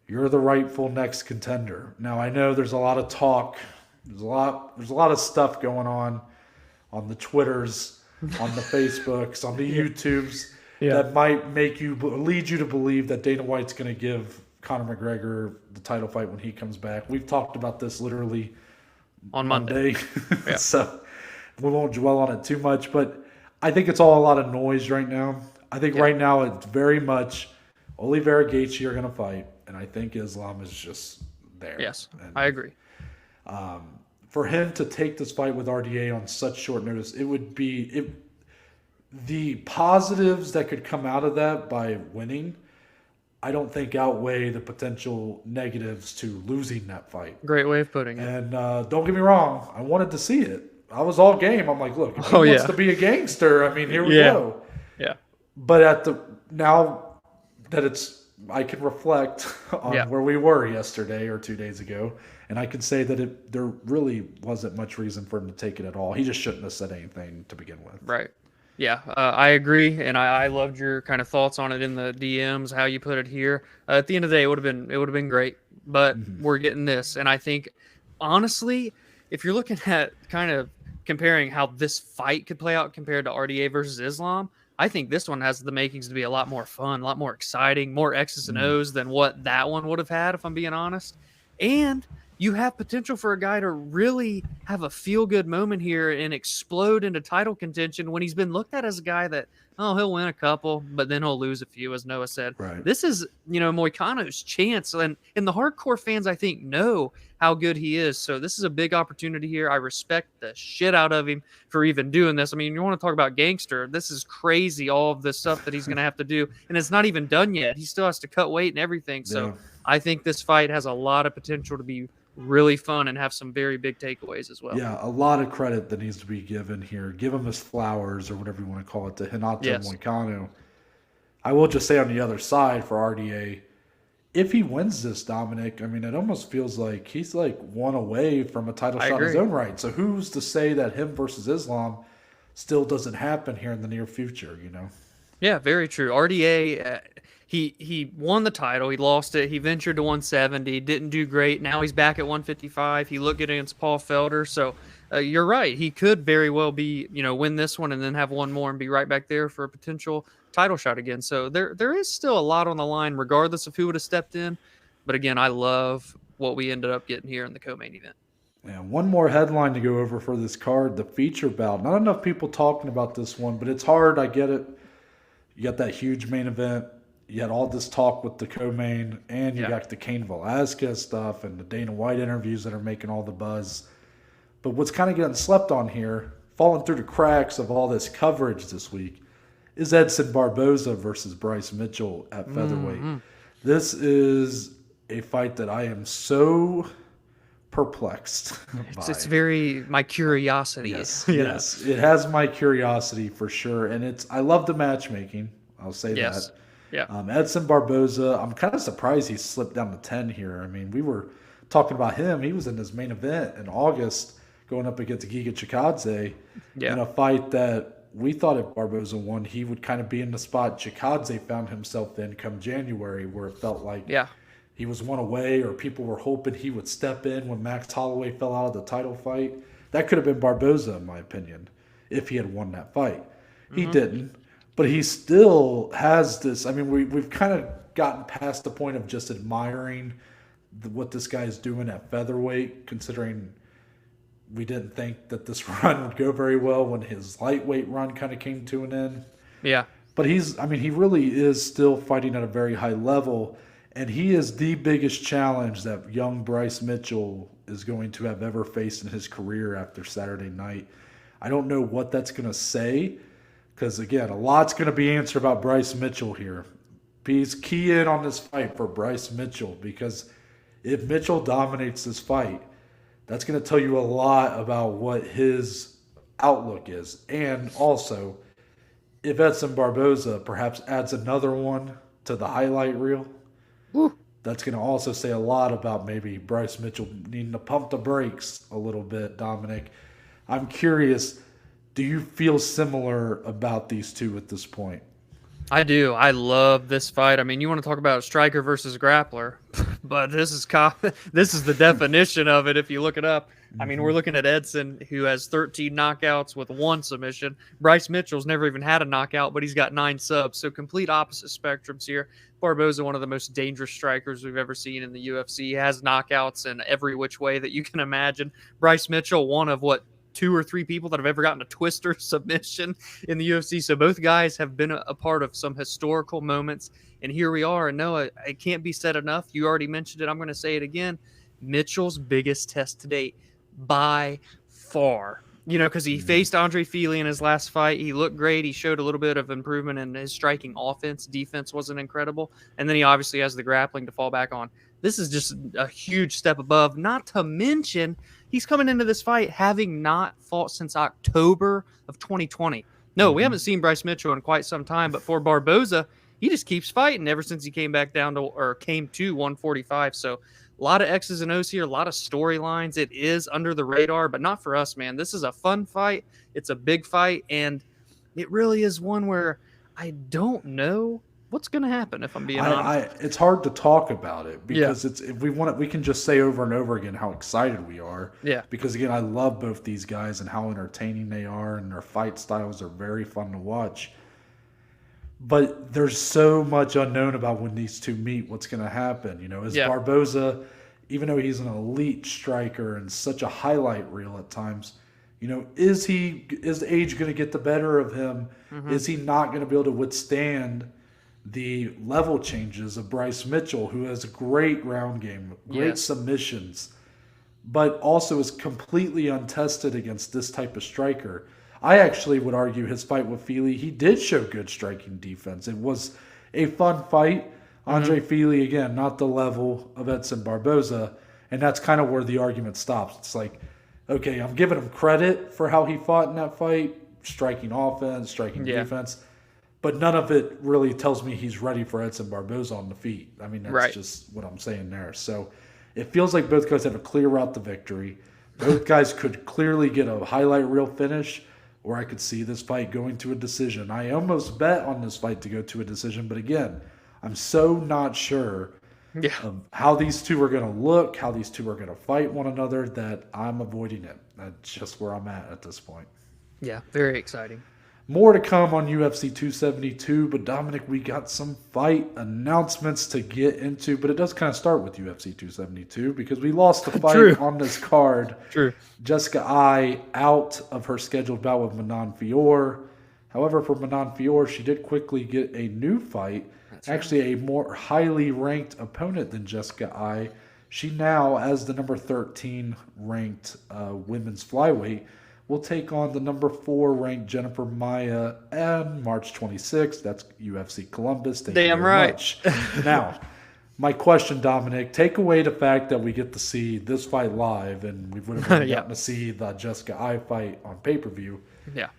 you're the rightful next contender. Now, I know there's a lot of talk. There's a lot of stuff going on the Twitters, on the Facebooks, on the YouTubes that might lead you to believe that Dana White's going to give Conor McGregor the title fight when he comes back. We've talked about this literally On Monday. Yeah. So we won't dwell on it too much, but I think it's all a lot of noise right now. I think right now it's very much Oliveira Gaethje are going to fight, and I think Islam is just there. Yes, and, I agree. for him to take this fight with RDA on such short notice, it would be the positives that could come out of that by winning, I don't think outweigh the potential negatives to losing that fight. Great way of putting it. And don't get me wrong, I wanted to see it. I was all game. I'm like, look, if he wants to be a gangster, I mean, here we go. Yeah. But now that I can reflect on where we were yesterday or 2 days ago, and I can say that there really wasn't much reason for him to take it at all. He just shouldn't have said anything to begin with. Right. Yeah, I agree, and I loved your kind of thoughts on it in the DMs, how you put it here. At the end of the day, it would have been great, but we're getting this, and I think honestly, if you're looking at kind of comparing how this fight could play out compared to RDA versus Islam, I think this one has the makings to be a lot more fun, a lot more exciting, more X's and O's than what that one would have had, if I'm being honest. And you have potential for a guy to really have a feel-good moment here and explode into title contention when he's been looked at as a guy that, he'll win a couple, but then he'll lose a few, as Noah said. Right. This is, Moicano's chance. And the hardcore fans, I think, know how good he is. So this is a big opportunity here. I respect the shit out of him for even doing this. I mean, you want to talk about gangster. This is crazy, all of the stuff that he's going to have to do. And it's not even done yet. He still has to cut weight and everything. So I think this fight has a lot of potential to be really fun and have some very big takeaways as well. Yeah, a lot of credit that needs to be given here. Give him his flowers or whatever you want to call it to Renato Moicano. I will just say on the other side for RDA, if he wins this, Dominic, I mean, it almost feels like he's like one away from a title shot in his own right. So who's to say that him versus Islam still doesn't happen here in the near future, Yeah, very true. RDA, he won the title. He lost it. He ventured to 170. Didn't do great. Now he's back at 155. He looked good against Paul Felder. So you're right. He could very well be, win this one and then have one more and be right back there for a potential title shot again. So there is still a lot on the line, regardless of who would have stepped in. But again, I love what we ended up getting here in the co-main event. Yeah, one more headline to go over for this card, the feature bout. Not enough people talking about this one, but it's hard. I get it. You got that huge main event. You had all this talk with the co-main, and you got the Cain Velasquez stuff and the Dana White interviews that are making all the buzz. But what's kind of getting slept on here, falling through the cracks of all this coverage this week, is Edson Barboza versus Bryce Mitchell at featherweight. This is a fight that I am so perplexed by. It's very my curiosity. Yes, yes, it has my curiosity for sure, and I love the matchmaking. I'll say that. Yeah. Edson Barboza, I'm kind of surprised he slipped down to 10 here. I mean, we were talking about him. He was in his main event in August going up against Giga Chikadze in a fight that we thought if Barboza won, he would kind of be in the spot Chikadze found himself in come January, where it felt like he was one away or people were hoping he would step in when Max Holloway fell out of the title fight. That could have been Barboza, in my opinion, if he had won that fight. He didn't, but he still has this. I mean, we've kind of gotten past the point of just admiring what this guy is doing at featherweight, considering we didn't think that this run would go very well when his lightweight run kind of came to an end. Yeah. But he really is still fighting at a very high level, and he is the biggest challenge that young Bryce Mitchell is going to have ever faced in his career after Saturday night. I don't know what that's going to say, because, again, a lot's going to be answered about Bryce Mitchell here. Please key in on this fight for Bryce Mitchell, because if Mitchell dominates this fight, that's going to tell you a lot about what his outlook is. And also, if Edson Barboza perhaps adds another one to the highlight reel, that's going to also say a lot about maybe Bryce Mitchell needing to pump the brakes a little bit, Dominic. I'm curious, do you feel similar about these two at this point? I do. I love this fight. I mean, you want to talk about striker versus grappler, but this is the definition of it if you look it up. I mean, we're looking at Edson, who has 13 knockouts with 1 submission. Bryce Mitchell's never even had a knockout, but he's got 9 subs. So complete opposite spectrums here. Barboza, one of the most dangerous strikers we've ever seen in the UFC. He has knockouts in every which way that you can imagine. Bryce Mitchell, one of 2 or 3 people that have ever gotten a twister submission in the UFC. So both guys have been a part of some historical moments. And here we are. And no, it can't be said enough. You already mentioned it. I'm going to say it again. Mitchell's biggest test to date by far. You know, because he faced Andre Fili in his last fight. He looked great. He showed a little bit of improvement in his striking offense. Defense wasn't incredible. And then he obviously has the grappling to fall back on. This is just a huge step above, not to mention he's coming into this fight having not fought since October of 2020. No, we haven't seen Bryce Mitchell in quite some time, but for Barboza, he just keeps fighting ever since he came to 145. So a lot of X's and O's here, a lot of storylines. It is under the radar, but not for us, man. This is a fun fight. It's a big fight, and it really is one where I don't know what's going to happen, if I'm being honest. It's hard to talk about it because if we want it, we can just say over and over again how excited we are. Yeah. Because again, I love both these guys and how entertaining they are, and their fight styles are very fun to watch. But there's so much unknown about when these two meet, what's going to happen. You know, is Barboza, even though he's an elite striker and such a highlight reel at times, you know, is age going to get the better of him? Is he not going to be able to withstand the level changes of Bryce Mitchell, who has a great ground game, great submissions, but also is completely untested against this type of striker? I actually would argue his fight with Fili, he did show good striking defense. It was a fun fight. Andre Fili, again, not the level of Edson Barboza, and that's kind of where the argument stops. It's like, okay, I'm giving him credit for how he fought in that fight, striking offense, striking defense, but none of it really tells me he's ready for Edson Barboza on the feet. I mean, that's just what I'm saying there. So it feels like both guys have a clear route to victory. Both guys could clearly get a highlight reel finish, or I could see this fight going to a decision. I almost bet on this fight to go to a decision, but again, I'm so not sure of how these two are going to look, how these two are going to fight one another, that I'm avoiding it. That's just where I'm at this point. Yeah, very exciting. More to come on UFC 272, but Dominic, we got some fight announcements to get into, but it does kind of start with UFC 272 because we lost the fight on this card. Jessica Ai out of her scheduled bout with Manon Fiorot. However, for Manon Fiorot, she did quickly get a new fight, actually a more highly ranked opponent than Jessica Ai. She now, as the number 13 ranked women's flyweight, will take on the number 4 ranked Jennifer Maia on March 26th. That's UFC Columbus. Thank you very much. Now, my question, Dominic, take away the fact that we get to see this fight live, and we would have gotten to see the Jessica Ai fight on pay-per-view. Yeah.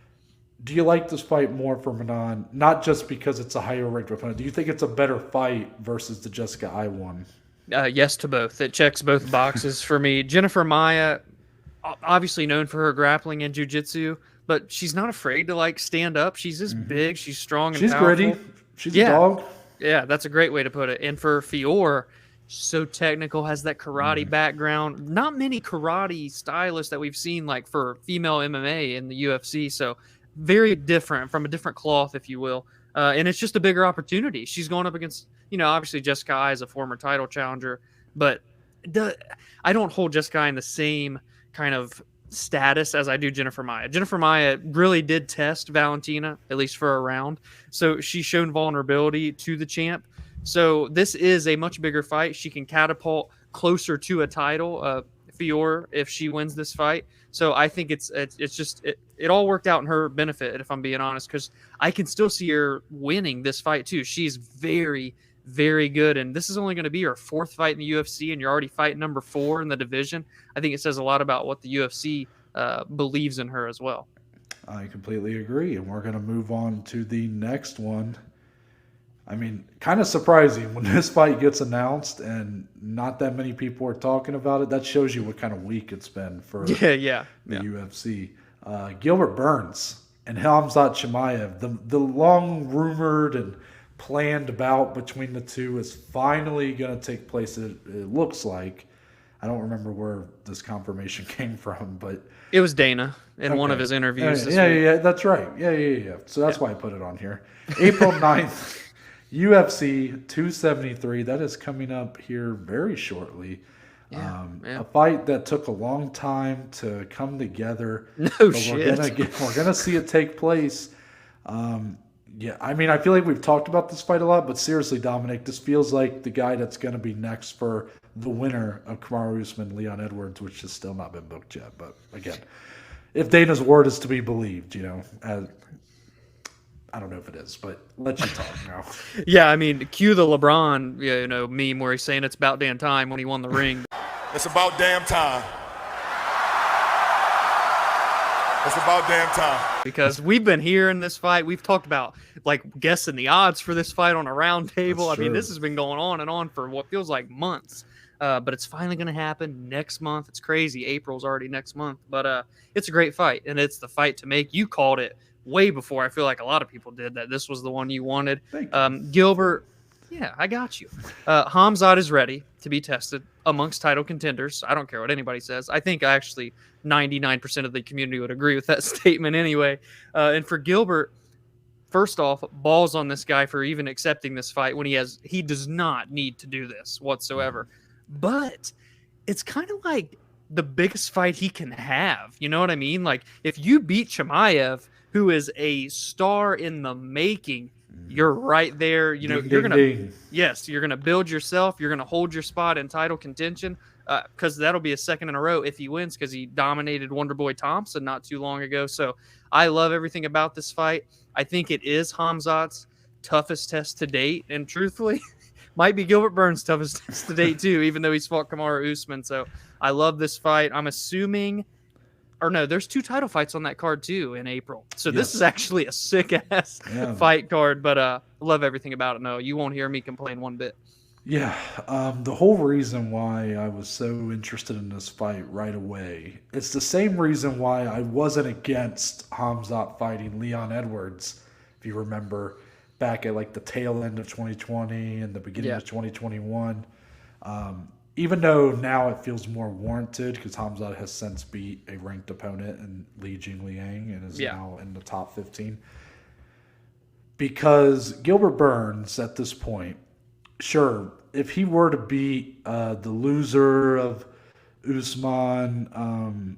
Do you like this fight more for Manon, not just because it's a higher ranked opponent? Do you think it's a better fight versus the Jessica Ai one? Yes to both. It checks both boxes for me. Jennifer Maia, obviously known for her grappling and jiu-jitsu, but she's not afraid to stand up. She's just big, she's strong and she's powerful. Gritty. She's a dog. Yeah, that's a great way to put it. And for Fiorot, So technical, has that karate background. Not many karate stylists that we've seen like for female MMA in the UFC. So very different, from a different cloth, if you will. And it's just a bigger opportunity. She's going up against, obviously Jessica Ai is a former title challenger, but I don't hold Jessica Ai in the same kind of status as I do Jennifer Maia. Jennifer Maia really did test Valentina, at least for a round. So she's shown vulnerability to the champ. So this is a much bigger fight. She can catapult closer to a title, Fiorot, if she wins this fight. So I think it's just it all worked out in her benefit, if I'm being honest, because I can still see her winning this fight too. She's very, very good, and this is only going to be her 4th fight in the UFC, and you're already fighting number 4 in the division. I think it says a lot about what the UFC believes in her as well. I completely agree, and we're going to move on to the next one. I mean, kind of surprising when this fight gets announced and not that many people are talking about it. That shows you what kind of week it's been for the UFC. Gilbert Burns and Khamzat Chimaev, the long rumored and planned bout between the two is finally going to take place. It looks like. I don't remember where this confirmation came from, but it was Dana in one of his interviews. Yeah, that's right. Yeah. So that's why I put it on here. April 9th. UFC 273, that is coming up here very shortly. A fight that took a long time to come together. No shit. We're gonna see it take place. I mean, I feel like we've talked about this fight a lot, but seriously, Dominic, this feels like the guy that's going to be next for the winner of Kamaru Usman, Leon Edwards, which has still not been booked yet. But again, if Dana's word is to be believed, I don't know if it is, but let you talk now. Yeah, I mean, cue the LeBron, meme where he's saying it's about damn time when he won the ring. It's about damn time. It's about damn time. Because we've been here in this fight. We've talked about, guessing the odds for this fight on a round table. I mean, this has been going on and on for what feels like months. But it's finally going to happen next month. It's crazy. April's already next month. But it's a great fight, and it's the fight to make. You called it way before I feel like a lot of people did that. This was the one you wanted. Gilbert, I got you. Khamzat is ready to be tested amongst title contenders. I don't care what anybody says. I think actually 99% of the community would agree with that statement anyway. And for Gilbert, first off, balls on this guy for even accepting this fight when he does not need to do this whatsoever. But it's kind of like the biggest fight he can have. You know what I mean? Like, if you beat Chimaev, who is a star in the making, you're right there. You're going to build yourself. You're going to hold your spot in title contention, because that'll be a second in a row if he wins, because he dominated Wonderboy Thompson not too long ago. So I love everything about this fight. I think it is Khamzat's toughest test to date, and truthfully, might be Gilbert Burns' toughest test to date too, even though he's fought Kamaru Usman. So I love this fight. I'm assuming... Or no, there's 2 title fights on that card too in April. So this is actually a sick-ass fight card, but I love everything about it. No, you won't hear me complain one bit. Yeah, the whole reason why I was so interested in this fight right away, it's the same reason why I wasn't against Khamzat fighting Leon Edwards, if you remember, back at the tail end of 2020 and the beginning of 2021. Even though now it feels more warranted because Khamzat has since beat a ranked opponent in Li Jingliang and is now in the top 15. Because Gilbert Burns at this point, sure, if he were to beat the loser of Usman,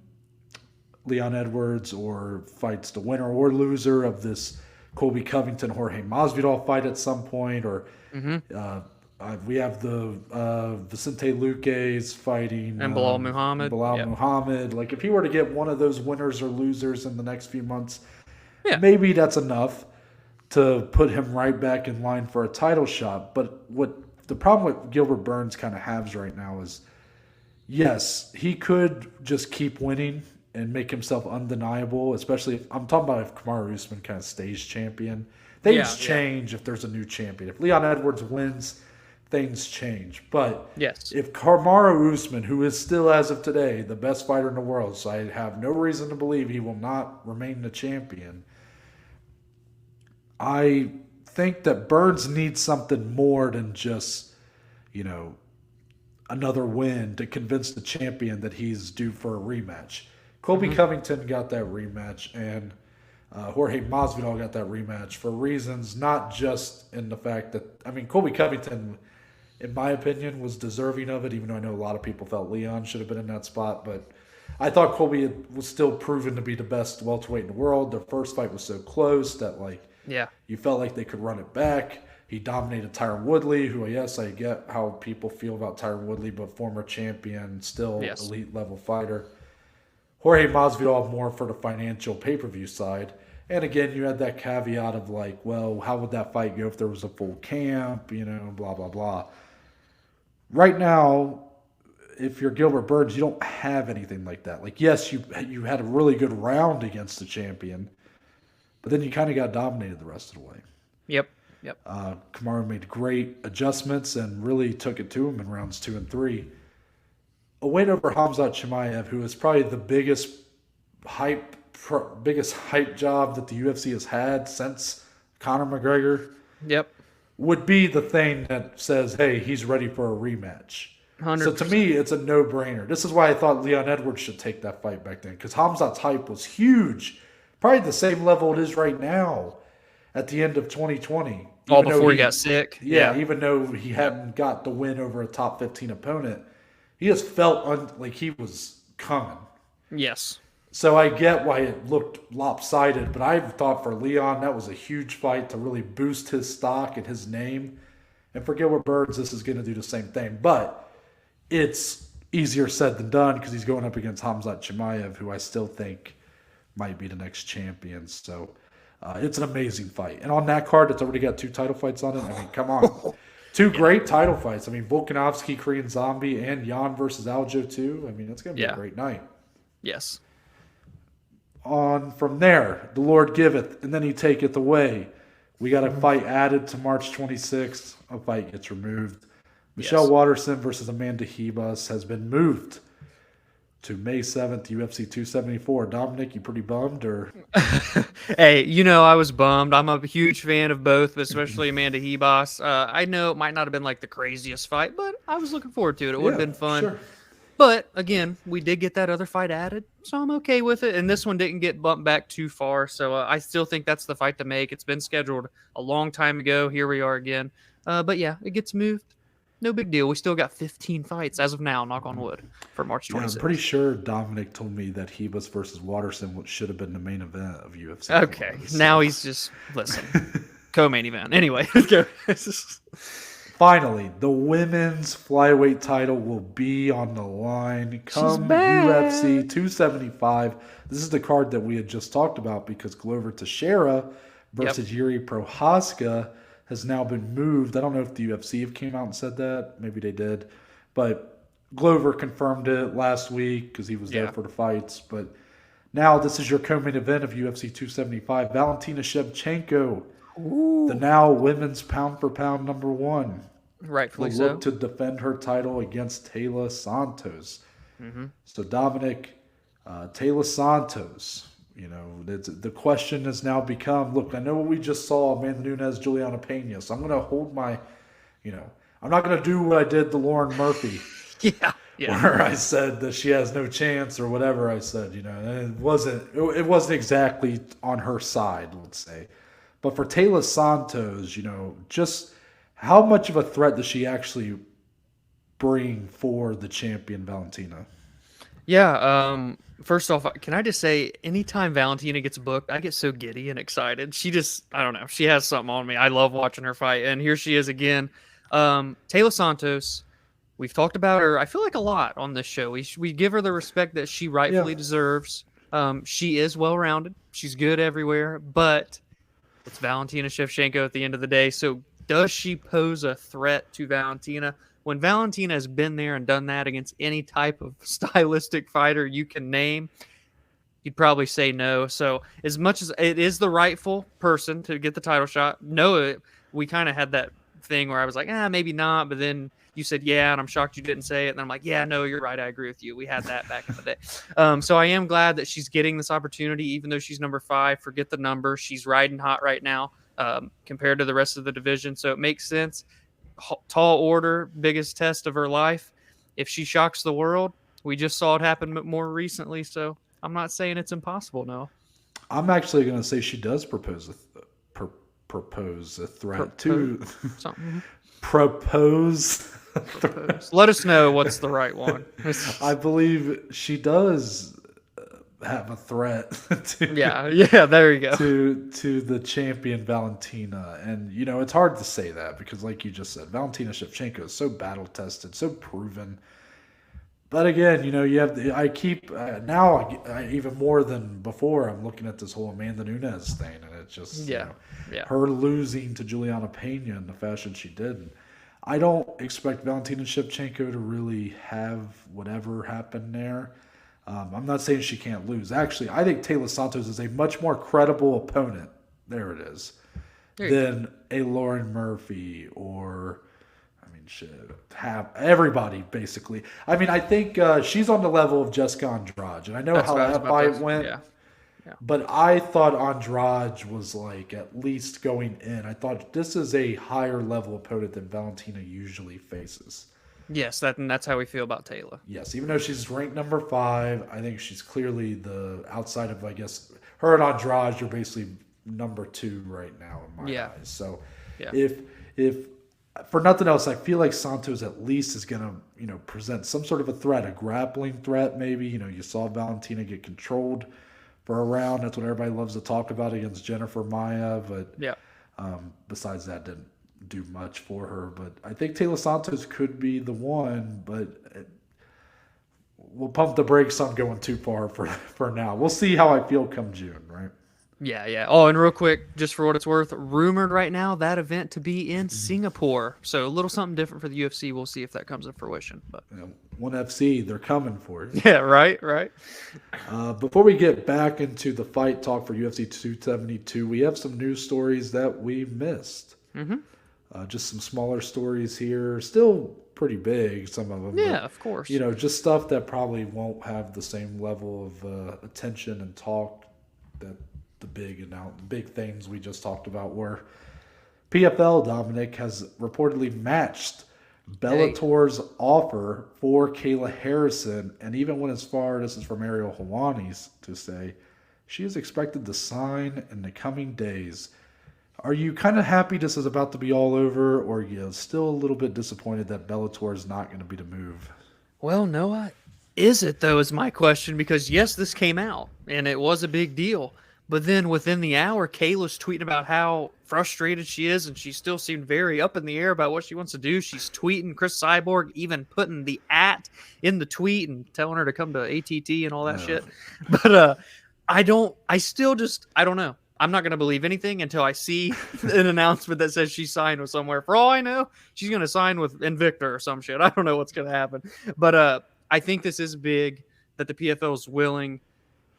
Leon Edwards, or fights the winner or loser of this Colby Covington, Jorge Masvidal fight at some point, or we have the Vicente Luque's fighting and Bilal Muhammad. Muhammad. If he were to get one of those winners or losers in the next few months, maybe that's enough to put him right back in line for a title shot. But what the problem with Gilbert Burns kind of has right now is, yes, he could just keep winning and make himself undeniable, especially if I'm talking about if Kamaru Usman kind of stays champion. Things change if there's a new champion. If Leon Edwards wins, things change. But if Kamaru Usman, who is still as of today the best fighter in the world, so I have no reason to believe he will not remain the champion, I think that Burns needs something more than just, another win to convince the champion that he's due for a rematch. Colby Covington got that rematch, and Jorge Masvidal got that rematch for reasons not just in the fact that, I mean, Colby Covington, in my opinion, was deserving of it, even though I know a lot of people felt Leon should have been in that spot. But I thought Colby was still proven to be the best welterweight in the world. Their first fight was so close that, like, you felt like they could run it back. He dominated Tyron Woodley, who, yes, I get how people feel about Tyron Woodley, but former champion, still elite level fighter. Jorge Masvidal more for the financial pay-per-view side. And again, you had that caveat of like, well, how would that fight go if there was a full camp, you know, blah, blah, blah. Right now, if you're Gilbert Burns, you don't have anything like that. Like, yes, you had a really good round against the champion, but then you kind of got dominated the rest of the way. Yep. Kamaru made great adjustments and really took it to him in rounds 2 and 3. A win over Khamzat Chimaev, who is probably the biggest hype job that the UFC has had since Conor McGregor. Yep. Would be the thing that says, hey, he's ready for a rematch. 100%. So to me, it's a no-brainer. This is why I thought Leon Edwards should take that fight back then, because Khamzat's hype was huge. Probably the same level it is right now at the end of 2020. All before he got sick. Yeah, even though he hadn't got the win over a top 15 opponent, he just felt like he was coming. Yes. So I get why it looked lopsided, but I thought for Leon that was a huge fight to really boost his stock and his name. And for Gilbert Burns, this is going to do the same thing. But it's easier said than done because he's going up against Khamzat Chimaev, who I still think might be the next champion. So it's an amazing fight. And on that card, it's already got 2 title fights on it. I mean, come on. 2 great title fights. I mean, Volkanovski, Korean Zombie, and Jan versus Aljo, too. I mean, it's going to be a great night. Yes. On from there, the Lord giveth, and then he taketh away. We got a fight added to March 26th. A fight gets removed. Michelle Waterson versus Amanda Ribas has been moved to May 7th, UFC 274. Dominic, you pretty bummed? Or Hey, you know, I was bummed. I'm a huge fan of both, but especially Amanda Ribas. I know it might not have been like the craziest fight, but I was looking forward to it. It would have been fun. Sure. But again, we did get that other fight added, so I'm okay with it. And this one didn't get bumped back too far, so I still think that's the fight to make. It's been scheduled a long time ago. Here we are again. But yeah, it gets moved. No big deal. We still got 15 fights as of now, knock on wood, for March 26th. I'm pretty sure Dominic told me that Ribas versus Waterson should have been the main event of UFC. Okay, now he's just, listen, co-main event. Anyway, finally, the women's flyweight title will be on the line come UFC 275. This is the card that we had just talked about because Glover Teixeira versus Yuri Prohaska has now been moved. I don't know if the UFC have came out and said that. Maybe they did. But Glover confirmed it last week because he was there for the fights. But now this is your co-main event of UFC 275. Valentina Shevchenko, the now women's pound-for-pound number 1. Rightfully will look to defend her title against Taylor Santos. So Dominic, Taylor Santos, you know, the question has now become, look, I know what we just saw, Amanda Nunes, Juliana Pena, so I'm going to hold my, you know, I'm not going to do what I did to Lauren Murphy. Where I said that she has no chance or whatever I said, you know, and it wasn't exactly on her side, let's say. But for Taylor Santos, you know, just how much of a threat does she actually bring for the champion Valentina? Yeah, first off, can I just say, anytime Valentina gets booked, I get so giddy and excited. She just, I don't know, she has something on me. I love watching her fight, and here she is again. Taylor Santos, we've talked about her, I feel like, a lot on this show. We give her the respect that she rightfully deserves. She is well-rounded. She's good everywhere, but it's Valentina Shevchenko at the end of the day, so does she pose a threat to Valentina? When Valentina has been there and done that against any type of stylistic fighter you can name, you'd probably say no. So as much as it is the rightful person to get the title shot, we kind of had that thing where I was like, maybe not. But then you said, yeah, and I'm shocked you didn't say it. And I'm like, yeah, no, you're right. I agree with you. We had that back in the day. So I am glad that she's getting this opportunity, even though she's number 5. Forget the number. She's riding hot right now compared to the rest of the division. So it makes sense. Tall order, biggest test of her life. if she shocks the world, we just saw it happen more recently. So I'm not saying it's impossible, no. I'm actually going to say she does propose a threat to something. propose. Let us know what's the right one. I believe she does have a threat to, yeah, there you go. to the champion Valentina. And, it's hard to say that because, like you just said, Valentina Shevchenko is so battle-tested, so proven. But again, you have I keep now even more than before. I'm looking at this whole Amanda Nunes thing, and it's just her losing to Juliana Pena in the fashion she did. I don't expect Valentina Shevchenko to really have whatever happened there. I'm not saying she can't lose. Actually, I think Taylor Santos is a much more credible opponent. There it is, than a Lauren Murphy or. Have everybody basically. I mean, I think she's on the level of Jessica Andrade, and I know how that fight went. Yeah. But I thought Andrade was at least going in. I thought this is a higher level opponent than Valentina usually faces. Yes, that's how we feel about Taylor. Yes, even though she's ranked number 5, I think she's clearly the outside of her and Andrade are basically number 2 right now in my eyes. So if for nothing else, I feel like Santos at least is going to, present some sort of a threat, a grappling threat maybe. You saw Valentina get controlled for a round. That's what everybody loves to talk about against Jennifer Maia. But besides that, didn't do much for her. But I think Taylor Santos could be the one, but we'll pump the brakes on going too far for now. We'll see how I feel come June, right? Yeah. Oh, and real quick, just for what it's worth, rumored right now that event to be in Singapore. So a little something different for the UFC. We'll see if that comes to fruition. But ONE FC, they're coming for it. Yeah, right. Before we get back into the fight talk for UFC 272, we have some news stories that we missed. Just some smaller stories here. Still pretty big, some of them. Yeah, of course. Just stuff that probably won't have the same level of attention and talk that the big things we just talked about were. PFL, Dominic, has reportedly matched Bellator's offer for Kayla Harrison, and even went as far, this is from Ariel Helwani's, to say she is expected to sign in the coming days. Are you kind of happy this is about to be all over, or are you still a little bit disappointed that Bellator is not going to be the move? Well, Noah, is it though is my question, because yes, this came out, and it was a big deal. But then within the hour, Kayla's tweeting about how frustrated she is, and she still seemed very up in the air about what she wants to do. She's tweeting Chris Cyborg, even putting the @ in the tweet and telling her to come to ATT and all that shit. But I don't know. I'm not going to believe anything until I see an announcement that says she signed with somewhere. For all I know, she's going to sign with Invicta or some shit. I don't know what's going to happen. But I think this is big that the PFL is willing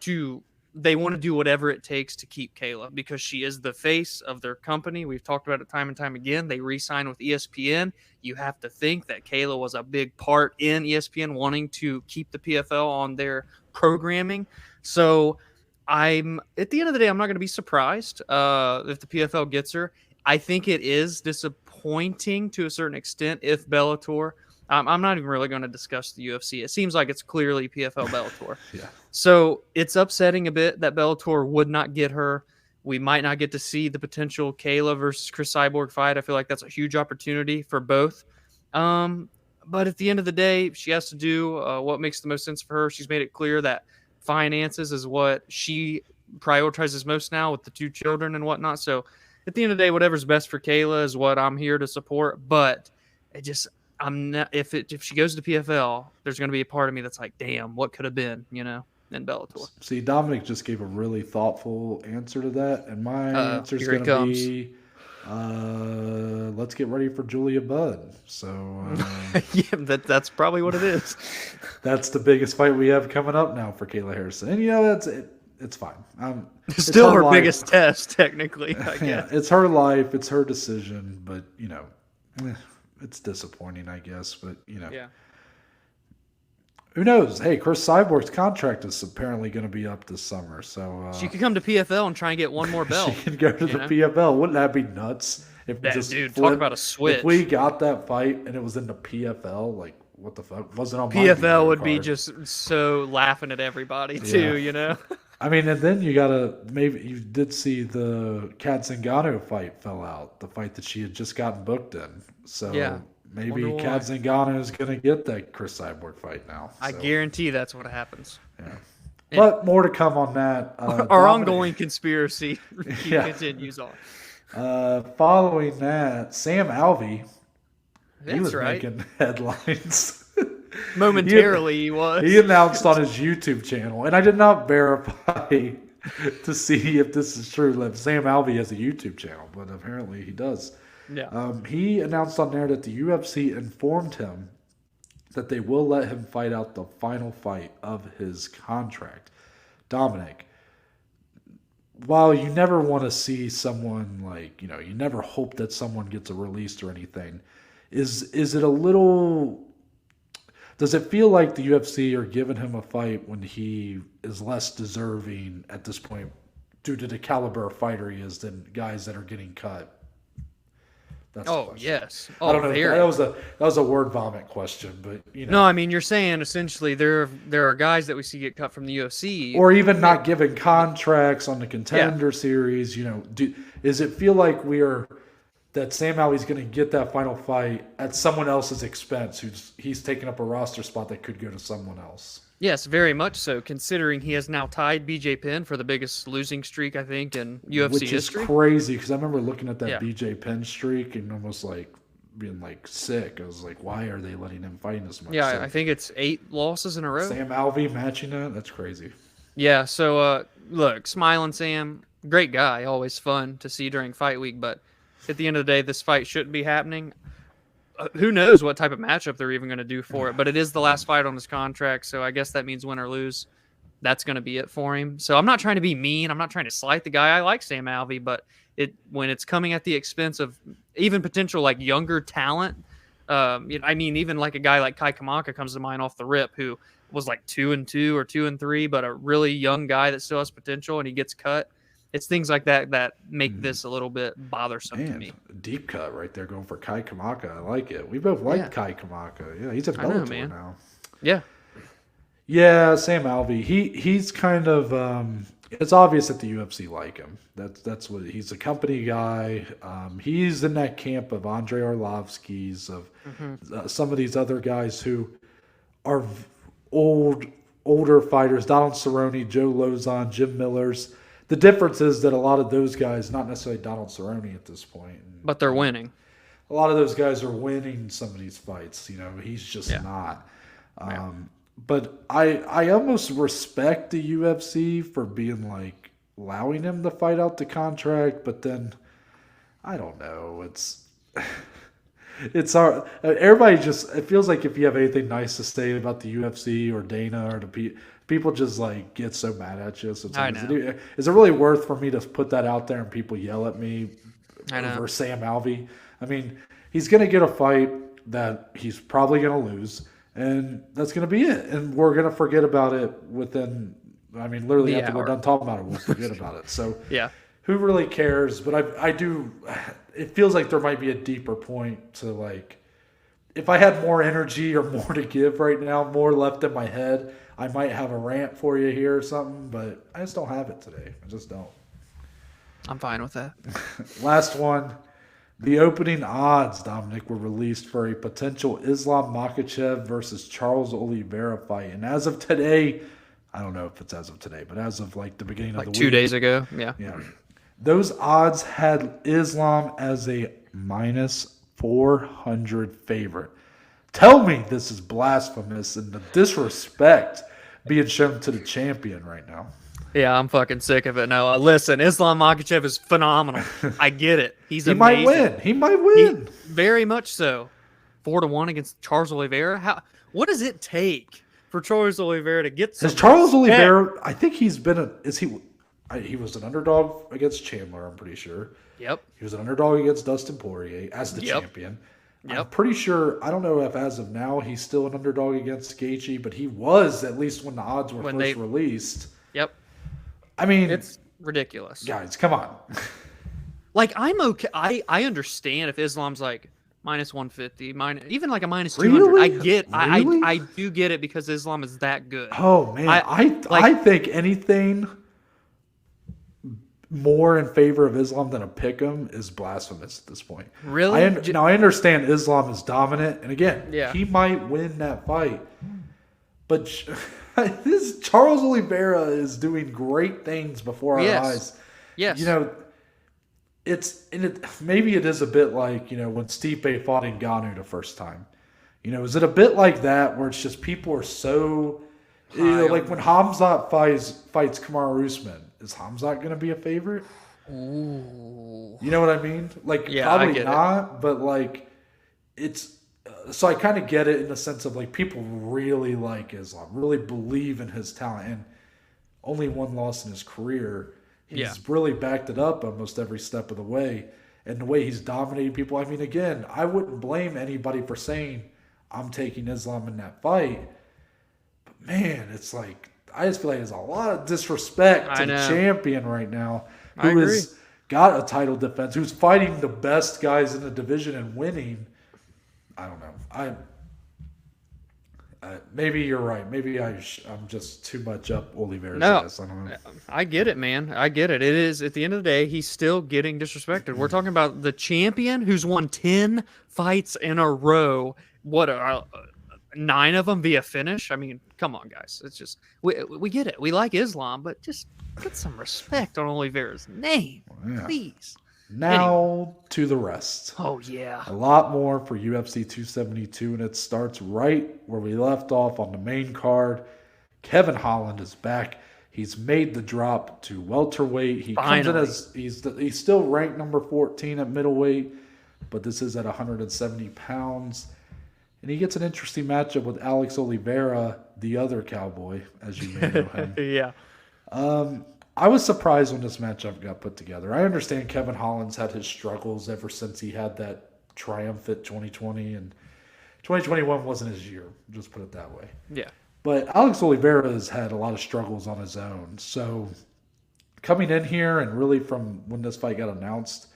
to... They want to do whatever it takes to keep Kayla because she is the face of their company. We've talked about it time and time again. They re-signed with ESPN. You have to think that Kayla was a big part in ESPN wanting to keep the PFL on their programming. So at the end of the day, I'm not going to be surprised if the PFL gets her. I think it is disappointing to a certain extent if Bellator... I'm not even really going to discuss the UFC. It seems like it's clearly PFL Bellator. So it's upsetting a bit that Bellator would not get her. We might not get to see the potential Kayla versus Chris Cyborg fight. I feel like that's a huge opportunity for both. But at the end of the day, she has to do what makes the most sense for her. She's made it clear that finances is what she prioritizes most now with the 2 children and whatnot. So at the end of the day, whatever's best for Kayla is what I'm here to support. But it just... if she goes to PFL, there's going to be a part of me that's like, damn, what could have been, in Bellator. See, Dominic just gave a really thoughtful answer to that, and my answer is going to be, let's get ready for Julia Budd. So yeah, that's probably what it is. That's the biggest fight we have coming up now for Kayla Harrison, and that's it. It's fine. It's still her biggest test, technically. I guess. Yeah, it's her life, it's her decision, but it's disappointing, I guess, but who knows? Hey, Chris Cyborg's contract is apparently going to be up this summer, so she could come to PFL and try and get one more belt. She could go to the PFL. Wouldn't that be nuts? Talk about a switch. If we got that fight and it was in the PFL, what the fuck? Wasn't on my PFL BJ would be card. just so laughing at everybody too, you know. I mean, and then maybe you did see the Kat Zingano fight fell out, the fight that she had just gotten booked in. So Yeah. maybe Wonder Kat why. Zingano is going to get that Chris Cyborg fight now. I So, guarantee that's what happens. yeah. But more to come on that. Our Dominic- ongoing conspiracy Yeah. continues on. Following that, Sam Alvey, he That's was right. making headlines. Momentarily, he was. He announced on his YouTube channel, and I did not verify to see if this is true, that Sam Alvey has a YouTube channel, but apparently he does. Yeah. He announced on there that the UFC informed him that they will let him fight out the final fight of his contract. Dominic, while you never want to see someone you never hope that someone gets released or anything, is it a little... Does it feel like the UFC are giving him a fight when he is less deserving at this point due to the caliber of fighter he is than guys that are getting cut? That's the Oh, question. yes. I don't know. Very. That was a word vomit question, but No, I mean, you're saying essentially there are guys that we see get cut from the UFC. or even not given contracts on the contender series. Does it feel like that Sam Alvey's going to get that final fight at someone else's expense? He's taking up a roster spot that could go to someone else. Yes, very much so, considering he has now tied BJ Penn for the biggest losing streak, I think, in UFC Which history. is crazy because I remember looking at that Yeah. BJ Penn streak and almost being sick. I was like, why are they letting him fight this much? Yeah, So I think it's 8 losses in a row. Sam Alvey matching that? That's crazy. Yeah, so look, Smiling Sam, great guy, always fun to see during fight week, but at the end of the day, this fight shouldn't be happening. Who knows what type of matchup they're even going to do for it, but it is the last fight on his contract, so I guess that means win or lose. That's going to be it for him. So I'm not trying to be mean. I'm not trying to slight the guy. I like Sam Alvey, but when it's coming at the expense of even potential younger talent, I mean, even like a guy like Kai Kamaka comes to mind off the rip, who was 2-2 or 2-3, but a really young guy that still has potential, and he gets cut. It's things like that make this a little bit bothersome to me. Deep cut right there going for Kai Kamaka. I like it. We both like Kai Kamaka. Yeah, he's a Bellator now. Yeah. Yeah, Sam Alvey. He's kind of it's obvious that the UFC like him. That's what he's a company guy. He's in that camp of Andrei Arlovsky's, of some of these other guys who are older fighters. Donald Cerrone, Joe Lozon, Jim Millers. The difference is that a lot of those guys, not necessarily Donald Cerrone at this point, But they're winning. a lot of those guys are winning some of these fights. He's just not. But I almost respect the UFC for being allowing him to fight out the contract, but then I don't know. It's hard. Everybody it feels like if you have anything nice to say about the UFC or Dana or the people just get so mad at you. So it's I know. is it really worth for me to put that out there and people yell at me I know. over Sam Alvey? I mean, he's going to get a fight that he's probably going to lose, and that's going to be it. And we're going to forget about it within, literally The after we're hour. done talking about it, we'll forget about it. So Yeah. who really cares? But I do, it feels like there might be a deeper point to if I had more energy or more to give right now, more left in my head, I might have a rant for you here or something, but I just don't have it today. I just don't. I'm fine with that. Last one. The opening odds, Dominic, were released for a potential Islam Makhachev versus Charles Oliveira fight. And as of today, I don't know if it's as of today, but as of the beginning of the week. 2 days ago. Yeah. Yeah. Those odds had Islam as a minus 400 favorite. Tell me this is blasphemous and the disrespect being shown to the champion right now. Yeah, I'm fucking sick of it. No, listen, Islam Makhachev is phenomenal. I get it. He's He amazing. might win. He might win. Very much so. 4-1 against Charles Oliveira. What does it take for Charles Oliveira to get some Has Charles respect? Oliveira, I think he's been he was an underdog against Chandler, I'm pretty sure. Yep. He was an underdog against Dustin Poirier as the champion. I'm Yep. pretty sure, I don't know if as of now he's still an underdog against Gaethje, but he was at least when the odds were first released. Yep. I mean, It's ridiculous. guys, come on. I'm okay. I understand if Islam's minus 150, even like a minus 200. Really? I do get it because Islam is that good. Oh man, I think anything more in favor of Islam than a pick'em is blasphemous at this point. Really? Now I understand Islam is dominant, and again, Yeah. he might win that fight, but this Charles Oliveira is doing great things before our eyes. Yes. You know, maybe it is a bit like, you know, when Stipe fought Ngannou the first time. You know, is it a bit like that where it's just people are so, you know, like when Khamzat fights Kamaru Usman, is Khamzat going to be a favorite? Ooh. You know what I mean? Like, probably not, but like, it's, so I kind of get it in the sense of like people really like Islam, really believe in his talent, and only one loss in his career. He's really backed it up almost every step of the way. And the way he's dominating people, I mean, again, I wouldn't blame anybody for saying I'm taking Islam in that fight. But man, it's like, I just feel like there's a lot of disrespect to the champion right now who has got a title defense, who's fighting the best guys in the division and winning. I don't know. Maybe you're right. Maybe I'm just too much up Oliveira's ass. I don't know. I get it, man. I get it. It is, at the end of the day, he's still getting disrespected. We're talking about the champion who's won 10 fights in a row. What, 9 of them via finish? I mean, come on, guys. It's just, we get it. We like Islam, but just put some respect on Oliveira's name, please. Now to the rest. Oh, yeah. A lot more for UFC 272, and it starts right where we left off on the main card. Kevin Holland is back. He's made the drop to welterweight. He comes in as he's still ranked number 14 at middleweight, but this is at 170 pounds. And he gets an interesting matchup with Alex Oliveira, the other cowboy, as you may know him. Yeah. I was surprised when this matchup got put together. I understand Kevin Holland's had his struggles ever since he had that triumphant 2020, and 2021 wasn't his year, just put it that way. Yeah. But Alex Oliveira has had a lot of struggles on his own. So coming in here and really from when this fight got announced,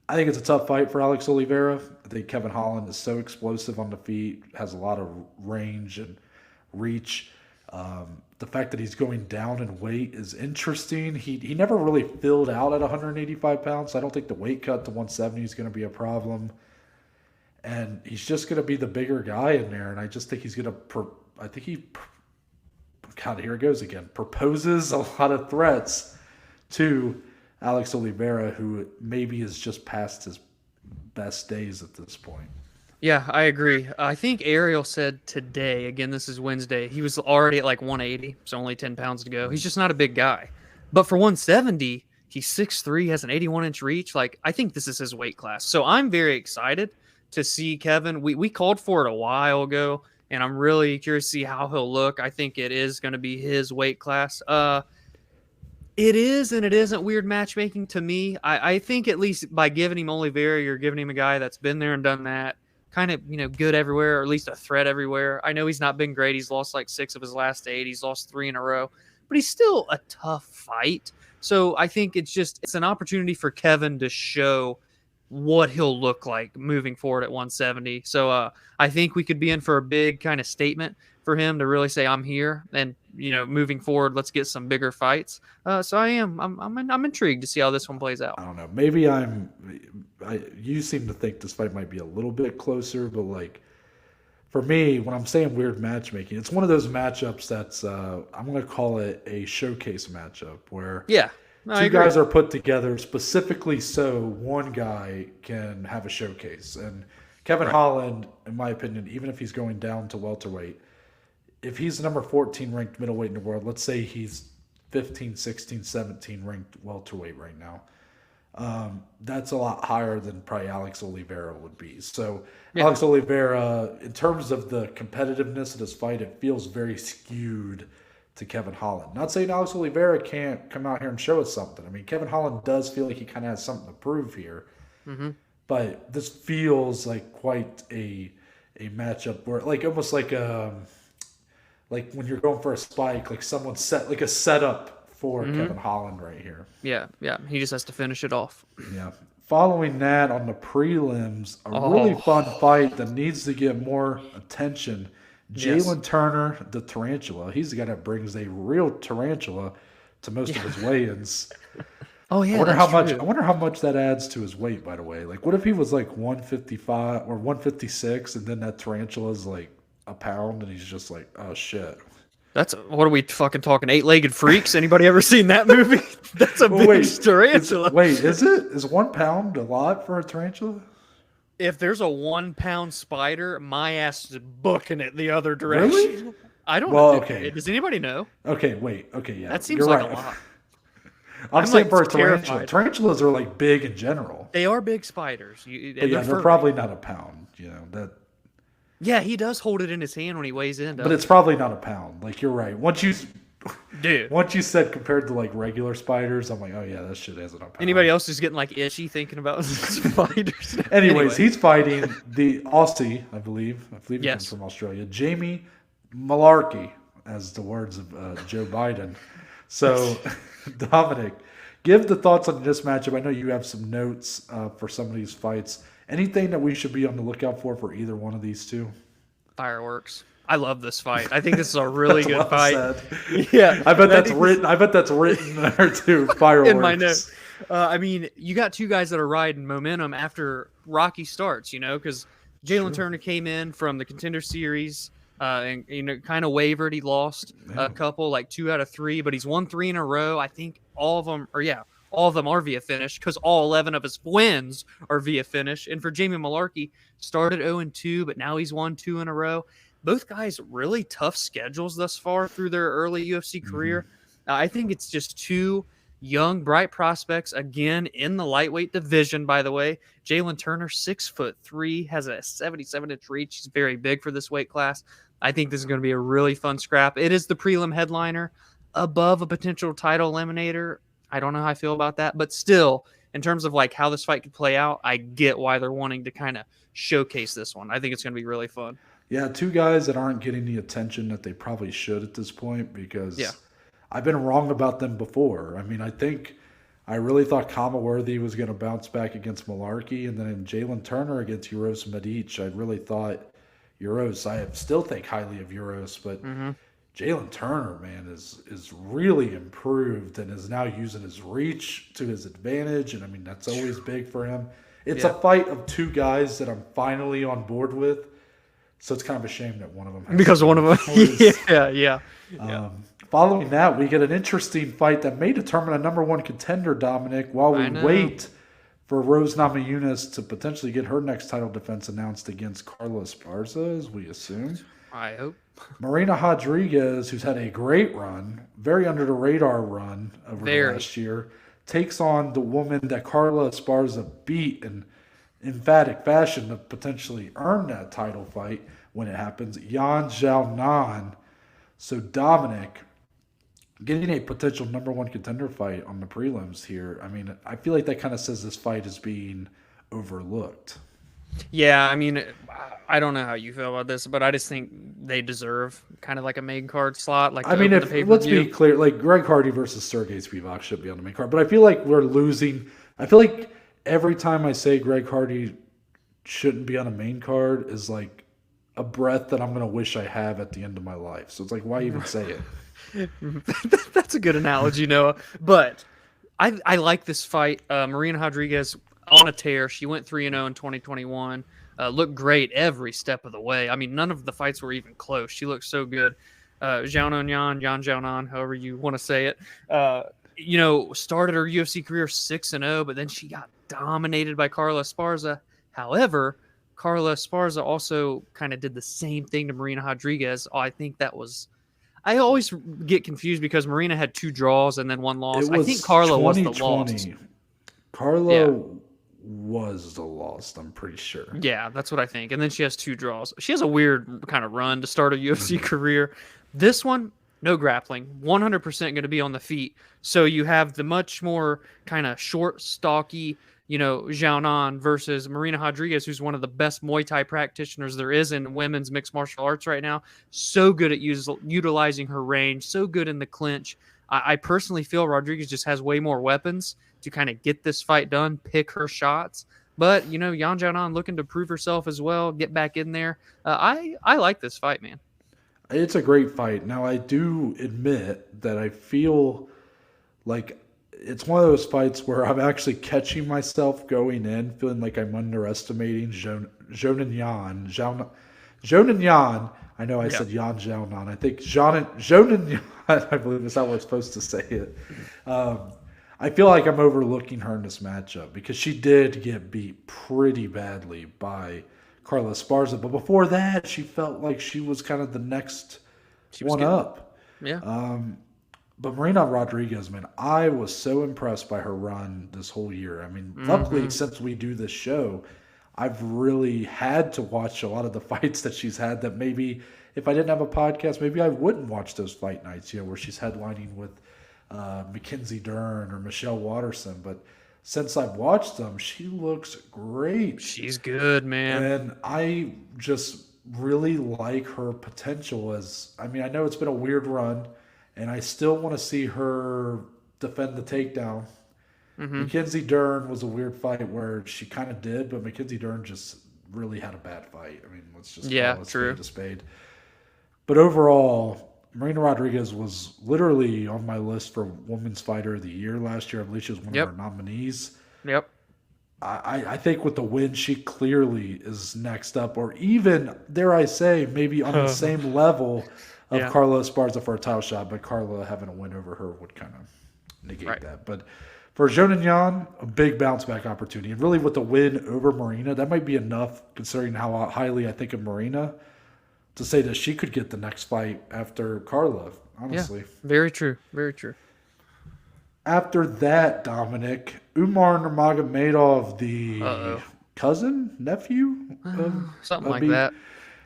I think it's a tough fight for Alex Oliveira. I think Kevin Holland is so explosive on the feet, has a lot of range and reach. The fact that he's going down in weight is interesting. He never really filled out at 185 pounds. So I don't think the weight cut to 170 is going to be a problem. And he's just going to be the bigger guy in there. And I just think he's going to, God, here it goes again. Proposes a lot of threats to Alex Oliveira, who maybe is just past his best days at this point. Yeah, I agree. I think Ariel said today, again, this is Wednesday, he was already at like 180, so only 10 pounds to go. He's just not a big guy. But for 170, he's 6'3", has an 81-inch reach. Like, I think this is his weight class. So I'm very excited to see Kevin. We called for it a while ago, and I'm really curious to see how he'll look. I think it is going to be his weight class. It is and it isn't weird matchmaking to me. I think at least by giving him Oliveira, you're giving him a guy that's been there and done that. Kind of, good everywhere, or at least a threat everywhere. I know he's not been great. He's lost like 6 of his last 8. He's lost 3 in a row, but he's still a tough fight. So I think it's an opportunity for Kevin to show what he'll look like moving forward at 170. So I think we could be in for a big kind of statement for him to really say, I'm here, and moving forward, let's get some bigger fights. So I'm intrigued to see how this one plays out. I don't know. Maybe you seem to think this fight might be a little bit closer, but like for me, when I'm saying weird matchmaking, it's one of those matchups that's I'm going to call it a showcase matchup where two guys are put together specifically so one guy can have a showcase. And Kevin Holland, in my opinion, even if he's going down to welterweight, if he's the number 14 ranked middleweight in the world, let's say he's 15, 16, 17 ranked welterweight right now, that's a lot higher than probably Alex Oliveira would be. So Alex Oliveira, in terms of the competitiveness of this fight, it feels very skewed to Kevin Holland. Not saying Alex Oliveira can't come out here and show us something. I mean, Kevin Holland does feel like he kind of has something to prove here. Mm-hmm. But this feels like quite a matchup where, like, almost like when you're going for a spike, like someone set like a setup for Kevin Holland right here. Yeah. He just has to finish it off. Yeah. following that on the prelims, a really fun fight that needs to get more attention. Yes. Jalen Turner, the tarantula. He's the guy that brings a real tarantula to most of his weigh-ins. Oh yeah, I wonder that's how much. true. I wonder how much that adds to his weight. By the way, like, what if he was like 155 or 156, and then that tarantula is like a pound, and he's just like, oh shit. That's what are we fucking talking? 8-legged freaks? Anybody ever seen that movie? That's a big tarantula. Is it? Is 1 pound a lot for a tarantula? If there's a 1 pound spider, my ass is booking it the other direction. Really? I don't Well, know. okay. Does anybody know? Okay, wait. Okay, yeah. That seems you're like right. a lot. I'm saying like for a tarantula. terrified. Tarantulas are like big in general. They are big spiders. But yeah, they're furry. probably not a pound. You know that. Yeah, he does hold it in his hand when he weighs in. But it's probably not a pound. Like, you're right. Once you said compared to like regular spiders, I'm like, oh yeah, that shit isn't a pound. Anybody else is getting like itchy thinking about spiders? Anyways, he's fighting the Aussie, I believe. He Yes. comes from Australia. Jamie Malarkey, as the words of Joe Biden. So, Dominic, give the thoughts on this matchup. I know you have some notes for some of these fights. Anything that we should be on the lookout for either one of these two? Fireworks. I love this fight. I think this is a really good Well fight. said. Yeah, I bet that's written. I bet that's written there too. Fireworks in my notes. I mean, you got two guys that are riding momentum after rocky starts, because Jalen Turner came in from the Contender Series and kind of wavered. He lost a couple, like 2 out of 3, but he's won 3 in a row. I think all of them are via finish because all 11 of his wins are via finish. And for Jamie Malarkey, started 0-2, but now he's won 2 in a row. Both guys really tough schedules thus far through their early UFC career. I think it's just two young, bright prospects, again, in the lightweight division, by the way. Jalen Turner, 6'3", has a 77-inch reach. He's very big for this weight class. I think this is going to be a really fun scrap. It is the prelim headliner above a potential title eliminator. I don't know how I feel about that, but still, in terms of like how this fight could play out, I get why they're wanting to kind of showcase this one. I think it's going to be really fun. Yeah, two guys that aren't getting the attention that they probably should at this point because I've been wrong about them before. I mean, I really thought Kamaworthy was going to bounce back against Malarkey, and then in Jalen Turner against Uros Medic, I really thought Uros. I still think highly of Uros, but Jalen Turner, man, is really improved and is now using his reach to his advantage, and I mean that's always big for him. It's a fight of two guys that I'm finally on board with. So it's kind of a shame that one of them has because one of them, yeah. Following that, we get an interesting fight that may determine a number 1 contender, Dominic, while we wait for Rose Namajunas to potentially get her next title defense announced against Carla Esparza, as we assume. I hope. Marina Rodriguez, who's had a great run, very under the radar run over the last year, takes on the woman that Carla Esparza beat in emphatic fashion to potentially earn that title fight when it happens, Yan Xiaonan. So Dominic, getting a potential number 1 contender fight on the prelims here, I mean, I feel like that kind of says this fight is being overlooked. Yeah, I mean, I don't know how you feel about this, but I just think they deserve kind of like a main card slot. Like, I mean, let's be clear, like Greg Hardy versus Sergey Spivak should be on the main card, but I feel like we're losing. I feel like every time I say Greg Hardy shouldn't be on a main card is like a breath that I'm going to wish I have at the end of my life. So it's like, why even say it? That's a good analogy, Noah. But I like this fight. Marina Rodriguez on a tear. She went 3-0 in 2021. Looked great every step of the way. I mean, none of the fights were even close. She looked so good. Yan Xiaonan, however you want to say it. Started her UFC career 6-0, but then she got dominated by Carla Esparza. However, Carla Esparza also kind of did the same thing to Marina Rodriguez. I think that was... I always get confused because Marina had 2 draws and then 1 loss. I think Carla was the loss. Carla was the loss, I'm pretty sure. Yeah, that's what I think. And then she has 2 draws. She has a weird kind of run to start a UFC career. This one, no grappling, 100% going to be on the feet. So you have the much more kind of short, stocky, Xiaonan versus Marina Rodriguez, who's one of the best Muay Thai practitioners there is in women's mixed martial arts right now. So good at utilizing her range, so good in the clinch. I personally feel Rodriguez just has way more weapons. to kind of get this fight done, pick her shots. But, Yan Xiaonan looking to prove herself as well, get back in there. I like this fight, man. It's a great fight. Now, I do admit that I feel like it's one of those fights where I'm actually catching myself going in, feeling like I'm underestimating Zhounan Yan. I know I said Yan Xiaonan. I think Zhounan Yan, I believe is how we're supposed to say it. I feel like I'm overlooking her in this matchup because she did get beat pretty badly by Carla Esparza. But before that, she felt like she was kind of the next one up. Yeah. But Marina Rodriguez, man, I was so impressed by her run this whole year. I mean, luckily, since we do this show, I've really had to watch a lot of the fights that she's had that maybe if I didn't have a podcast, maybe I wouldn't watch those fight nights, where she's headlining with Mackenzie Dern or Michelle Watterson. But since I've watched them, she looks great. She's good, man. And I just really like her potential I know it's been a weird run, and I still want to see her defend the takedown. Mackenzie Dern was a weird fight where she kind of did, but Mackenzie Dern just really had a bad fight. I mean, let's just call it spade a spade. But overall, Marina Rodriguez was literally on my list for Women's Fighter of the Year last year. I believe she was one of our nominees. Yep. I think with the win, she clearly is next up, or even, dare I say, maybe on the same level of Carla Esparza for a title shot, but Carla having a win over her would kind of negate that. But for Zhounan Yan, a big bounce-back opportunity. And really with the win over Marina, that might be enough, considering how highly I think of Marina, to say that she could get the next fight after Carla, honestly. Yeah, very true. Very true. After that, Dominic, Umar Nurmagomedov, the cousin, nephew? Something like that.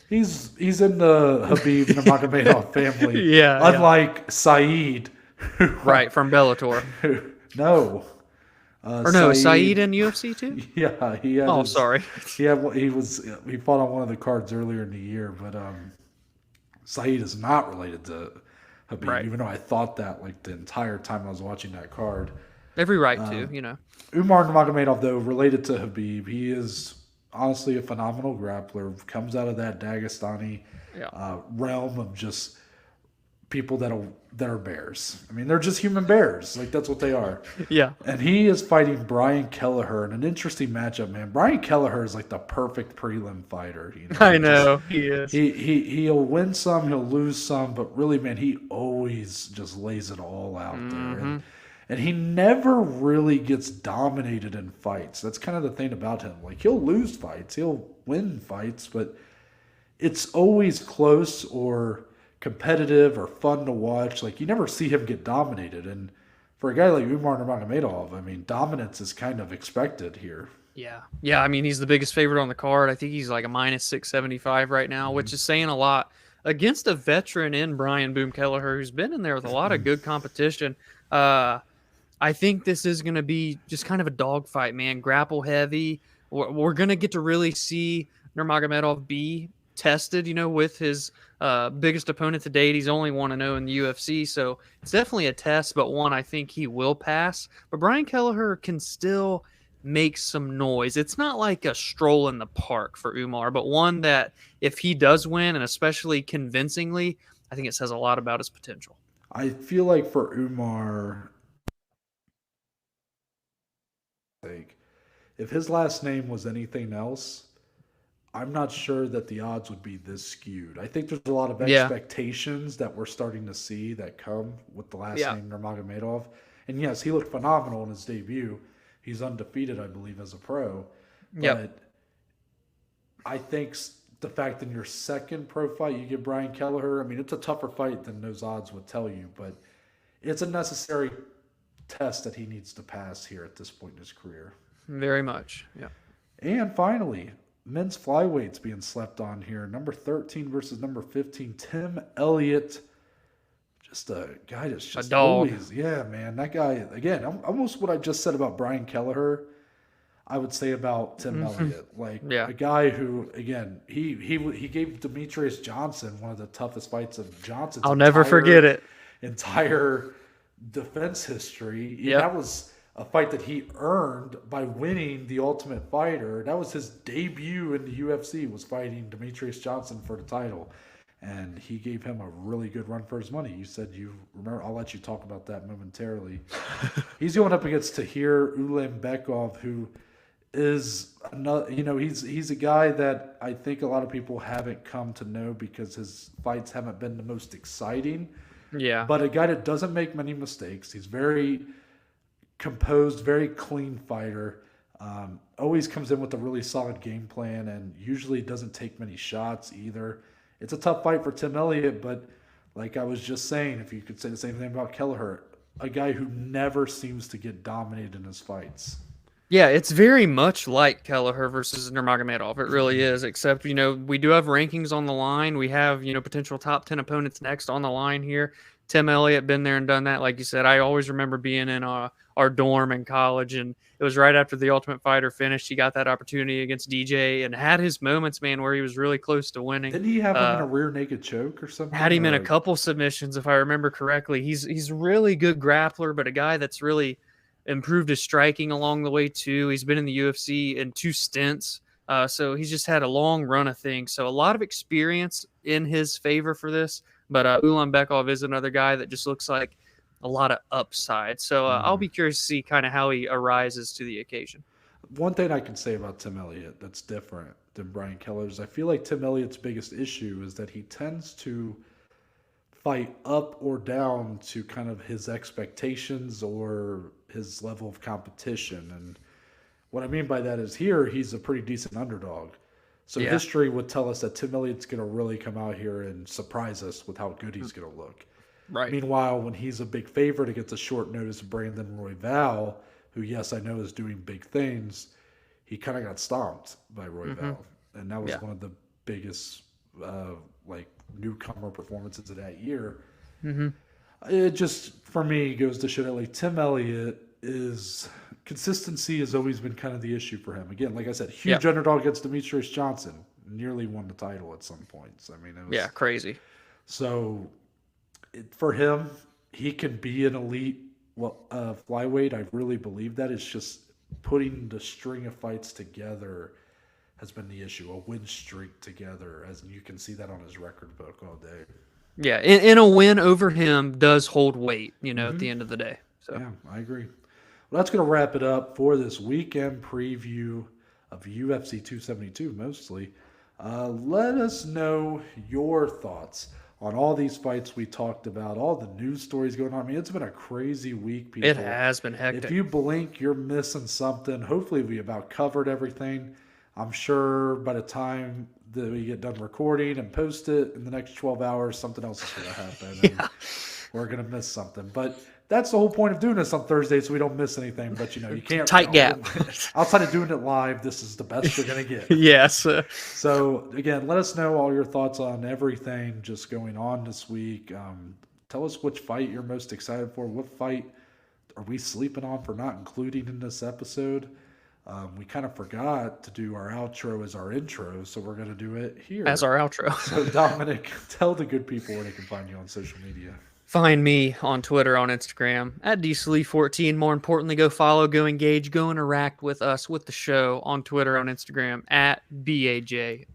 He's in the Khabib Nurmagomedov family. Unlike Saeed. Right, from Bellator. No. Saeed in UFC too? Yeah, he had sorry. He fought on one of the cards earlier in the year, but Saeed is not related to Khabib, even though I thought that like the entire time I was watching that card. Every right to, Umar Nurmagomedov, though, related to Khabib, he is honestly a phenomenal grappler. Comes out of that Dagestani realm of just people that are bears. I mean, they're just human bears. Like, that's what they are. Yeah. And he is fighting Brian Kelleher in an interesting matchup, man. Brian Kelleher is like the perfect prelim fighter. I know. He is. He'll win some, he'll lose some, but really, man, he always just lays it all out there. And he never really gets dominated in fights. That's kind of the thing about him. Like, he'll lose fights, he'll win fights, but it's always close or competitive or fun to watch. Like, you never see him get dominated. And for a guy like Umar Nurmagomedov, I mean, dominance is kind of expected here. Yeah. I mean, he's the biggest favorite on the card. I think he's like a minus 675 right now, which is saying a lot against a veteran in Brian Boom Kelleher, who's been in there with a lot of good competition. I think this is going to be just kind of a dogfight, man. Grapple heavy. We're going to get to really see Nurmagomedov be tested, with his biggest opponent to date. He's only 1-0 in the UFC, so it's definitely a test, but one I think he will pass. But Brian Kelleher can still make some noise. It's not like a stroll in the park for Umar, but one that if he does win, and especially convincingly, I think it says a lot about his potential. I feel like for Umar, if his last name was anything else, I'm not sure that the odds would be this skewed. I think there's a lot of expectations that we're starting to see that come with the last name Nurmagomedov. And yes, he looked phenomenal in his debut. He's undefeated, I believe, as a pro. But I think the fact that in your second pro fight you get Brian Kelleher, I mean, it's a tougher fight than those odds would tell you, but it's a necessary test that he needs to pass here at this point in his career. Very much, yeah. And finally, men's flyweights being slept on here. Number 13 versus number 15, Tim Elliott. Just a guy that's just a dog. Always, yeah, man. That guy, again, almost what I just said about Brian Kelleher, I would say about Tim Elliott. Like, a guy who, again, he gave Demetrius Johnson one of the toughest fights of Johnson's I'll never forget it. Entire defense history. Yeah. That was a fight that he earned by winning the Ultimate Fighter. That was his debut in the UFC, was fighting Demetrius Johnson for the title. And he gave him a really good run for his money. You said you remember. I'll let you talk about that momentarily. He's going up against Tahir Ulanbekov, who is another. He's a guy that I think a lot of people haven't come to know because his fights haven't been the most exciting. Yeah. But a guy that doesn't make many mistakes. He's very composed, very clean fighter. Always comes in with a really solid game plan, and usually doesn't take many shots either. It's a tough fight for Tim Elliott, but like I was just saying, if you could say the same thing about Kelleher, a guy who never seems to get dominated in his fights. Yeah, it's very much like Kelleher versus Nurmagomedov. It really is, except, we do have rankings on the line. We have, potential top 10 opponents next on the line here. Tim Elliott, been there and done that. Like you said, I always remember being in our dorm in college, and it was right after the Ultimate Fighter finished. He got that opportunity against DJ and had his moments, man, where he was really close to winning. Didn't he have him in a rear naked choke or something? Had him in a couple submissions, if I remember correctly. He's a really good grappler, but a guy that's really improved his striking along the way too. He's been in the UFC in 2 stints. So he's just had a long run of things. So a lot of experience in his favor for this. But Ulanbekov is another guy that just looks like a lot of upside. So I'll be curious to see kind of how he arises to the occasion. One thing I can say about Tim Elliott that's different than Brian Kelleher is I feel like Tim Elliott's biggest issue is that he tends to fight up or down to kind of his expectations or his level of competition. And what I mean by that is here he's a pretty decent underdog. So history would tell us that Tim Elliott's going to really come out here and surprise us with how good he's going to look. Right. Meanwhile, when he's a big favorite against a short notice Brandon Royval, who, yes, I know is doing big things, he kind of got stomped by Royval. And that was one of the biggest newcomer performances of that year. It just, for me, goes to show that like Tim Elliott is consistency has always been kind of the issue for him. Again, like I said, huge underdog against Demetrius Johnson, nearly won the title at some points. I mean, it was crazy. So for him, he can be an elite flyweight. I really believe that. It's just putting the string of fights together has been the issue. A win streak together, as you can see that on his record book all day. Yeah, and a win over him does hold weight, at the end of the day. So yeah, I agree. Well, that's going to wrap it up for this weekend preview of UFC 272 mostly. Let us know your thoughts on all these fights we talked about, all the news stories going on. I mean, it's been a crazy week, people. It has been hectic. If you blink, you're missing something. Hopefully we about covered everything. I'm sure by the time that we get done recording and post it in the next 12 hours, something else is going to happen. And we're going to miss something. But that's the whole point of doing this on Thursday, so we don't miss anything. But, you can't. Tight gap. Outside of doing it live, this is the best you're going to get. Yes. So, again, let us know all your thoughts on everything just going on this week. Tell us which fight you're most excited for. What fight are we sleeping on for not including in this episode? We kind of forgot to do our outro as our intro, so we're going to do it here. As our outro. So, Dominic, tell the good people where they can find you on social media. Find me on Twitter, on Instagram, at DSlee14. More importantly, go follow, go engage, go interact with us, with the show on Twitter, on Instagram, at BAJ_MMA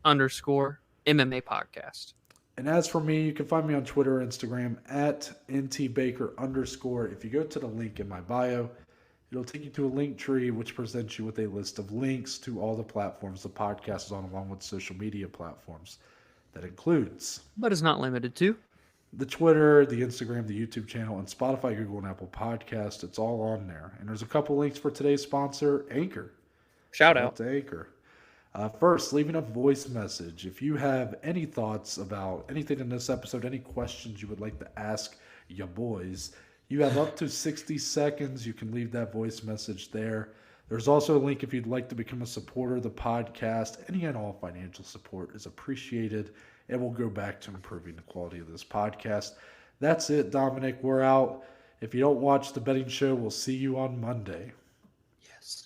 podcast. And as for me, you can find me on Twitter, Instagram, at NTBaker_. If you go to the link in my bio, it'll take you to a link tree, which presents you with a list of links to all the platforms the podcast is on, along with social media platforms. That includes, but is not limited to, the Twitter, the Instagram, the YouTube channel, and Spotify, Google, and Apple Podcasts. It's all on there. And there's a couple links for today's sponsor, Anchor. Shout out to Anchor. First, leaving a voice message. If you have any thoughts about anything in this episode, any questions you would like to ask your boys, you have up to 60 seconds. You can leave that voice message there. There's also a link if you'd like to become a supporter of the podcast. Any and all financial support is appreciated, and we'll go back to improving the quality of this podcast. That's it, Dominic. We're out. If you don't watch the betting show, we'll see you on Monday. Yes.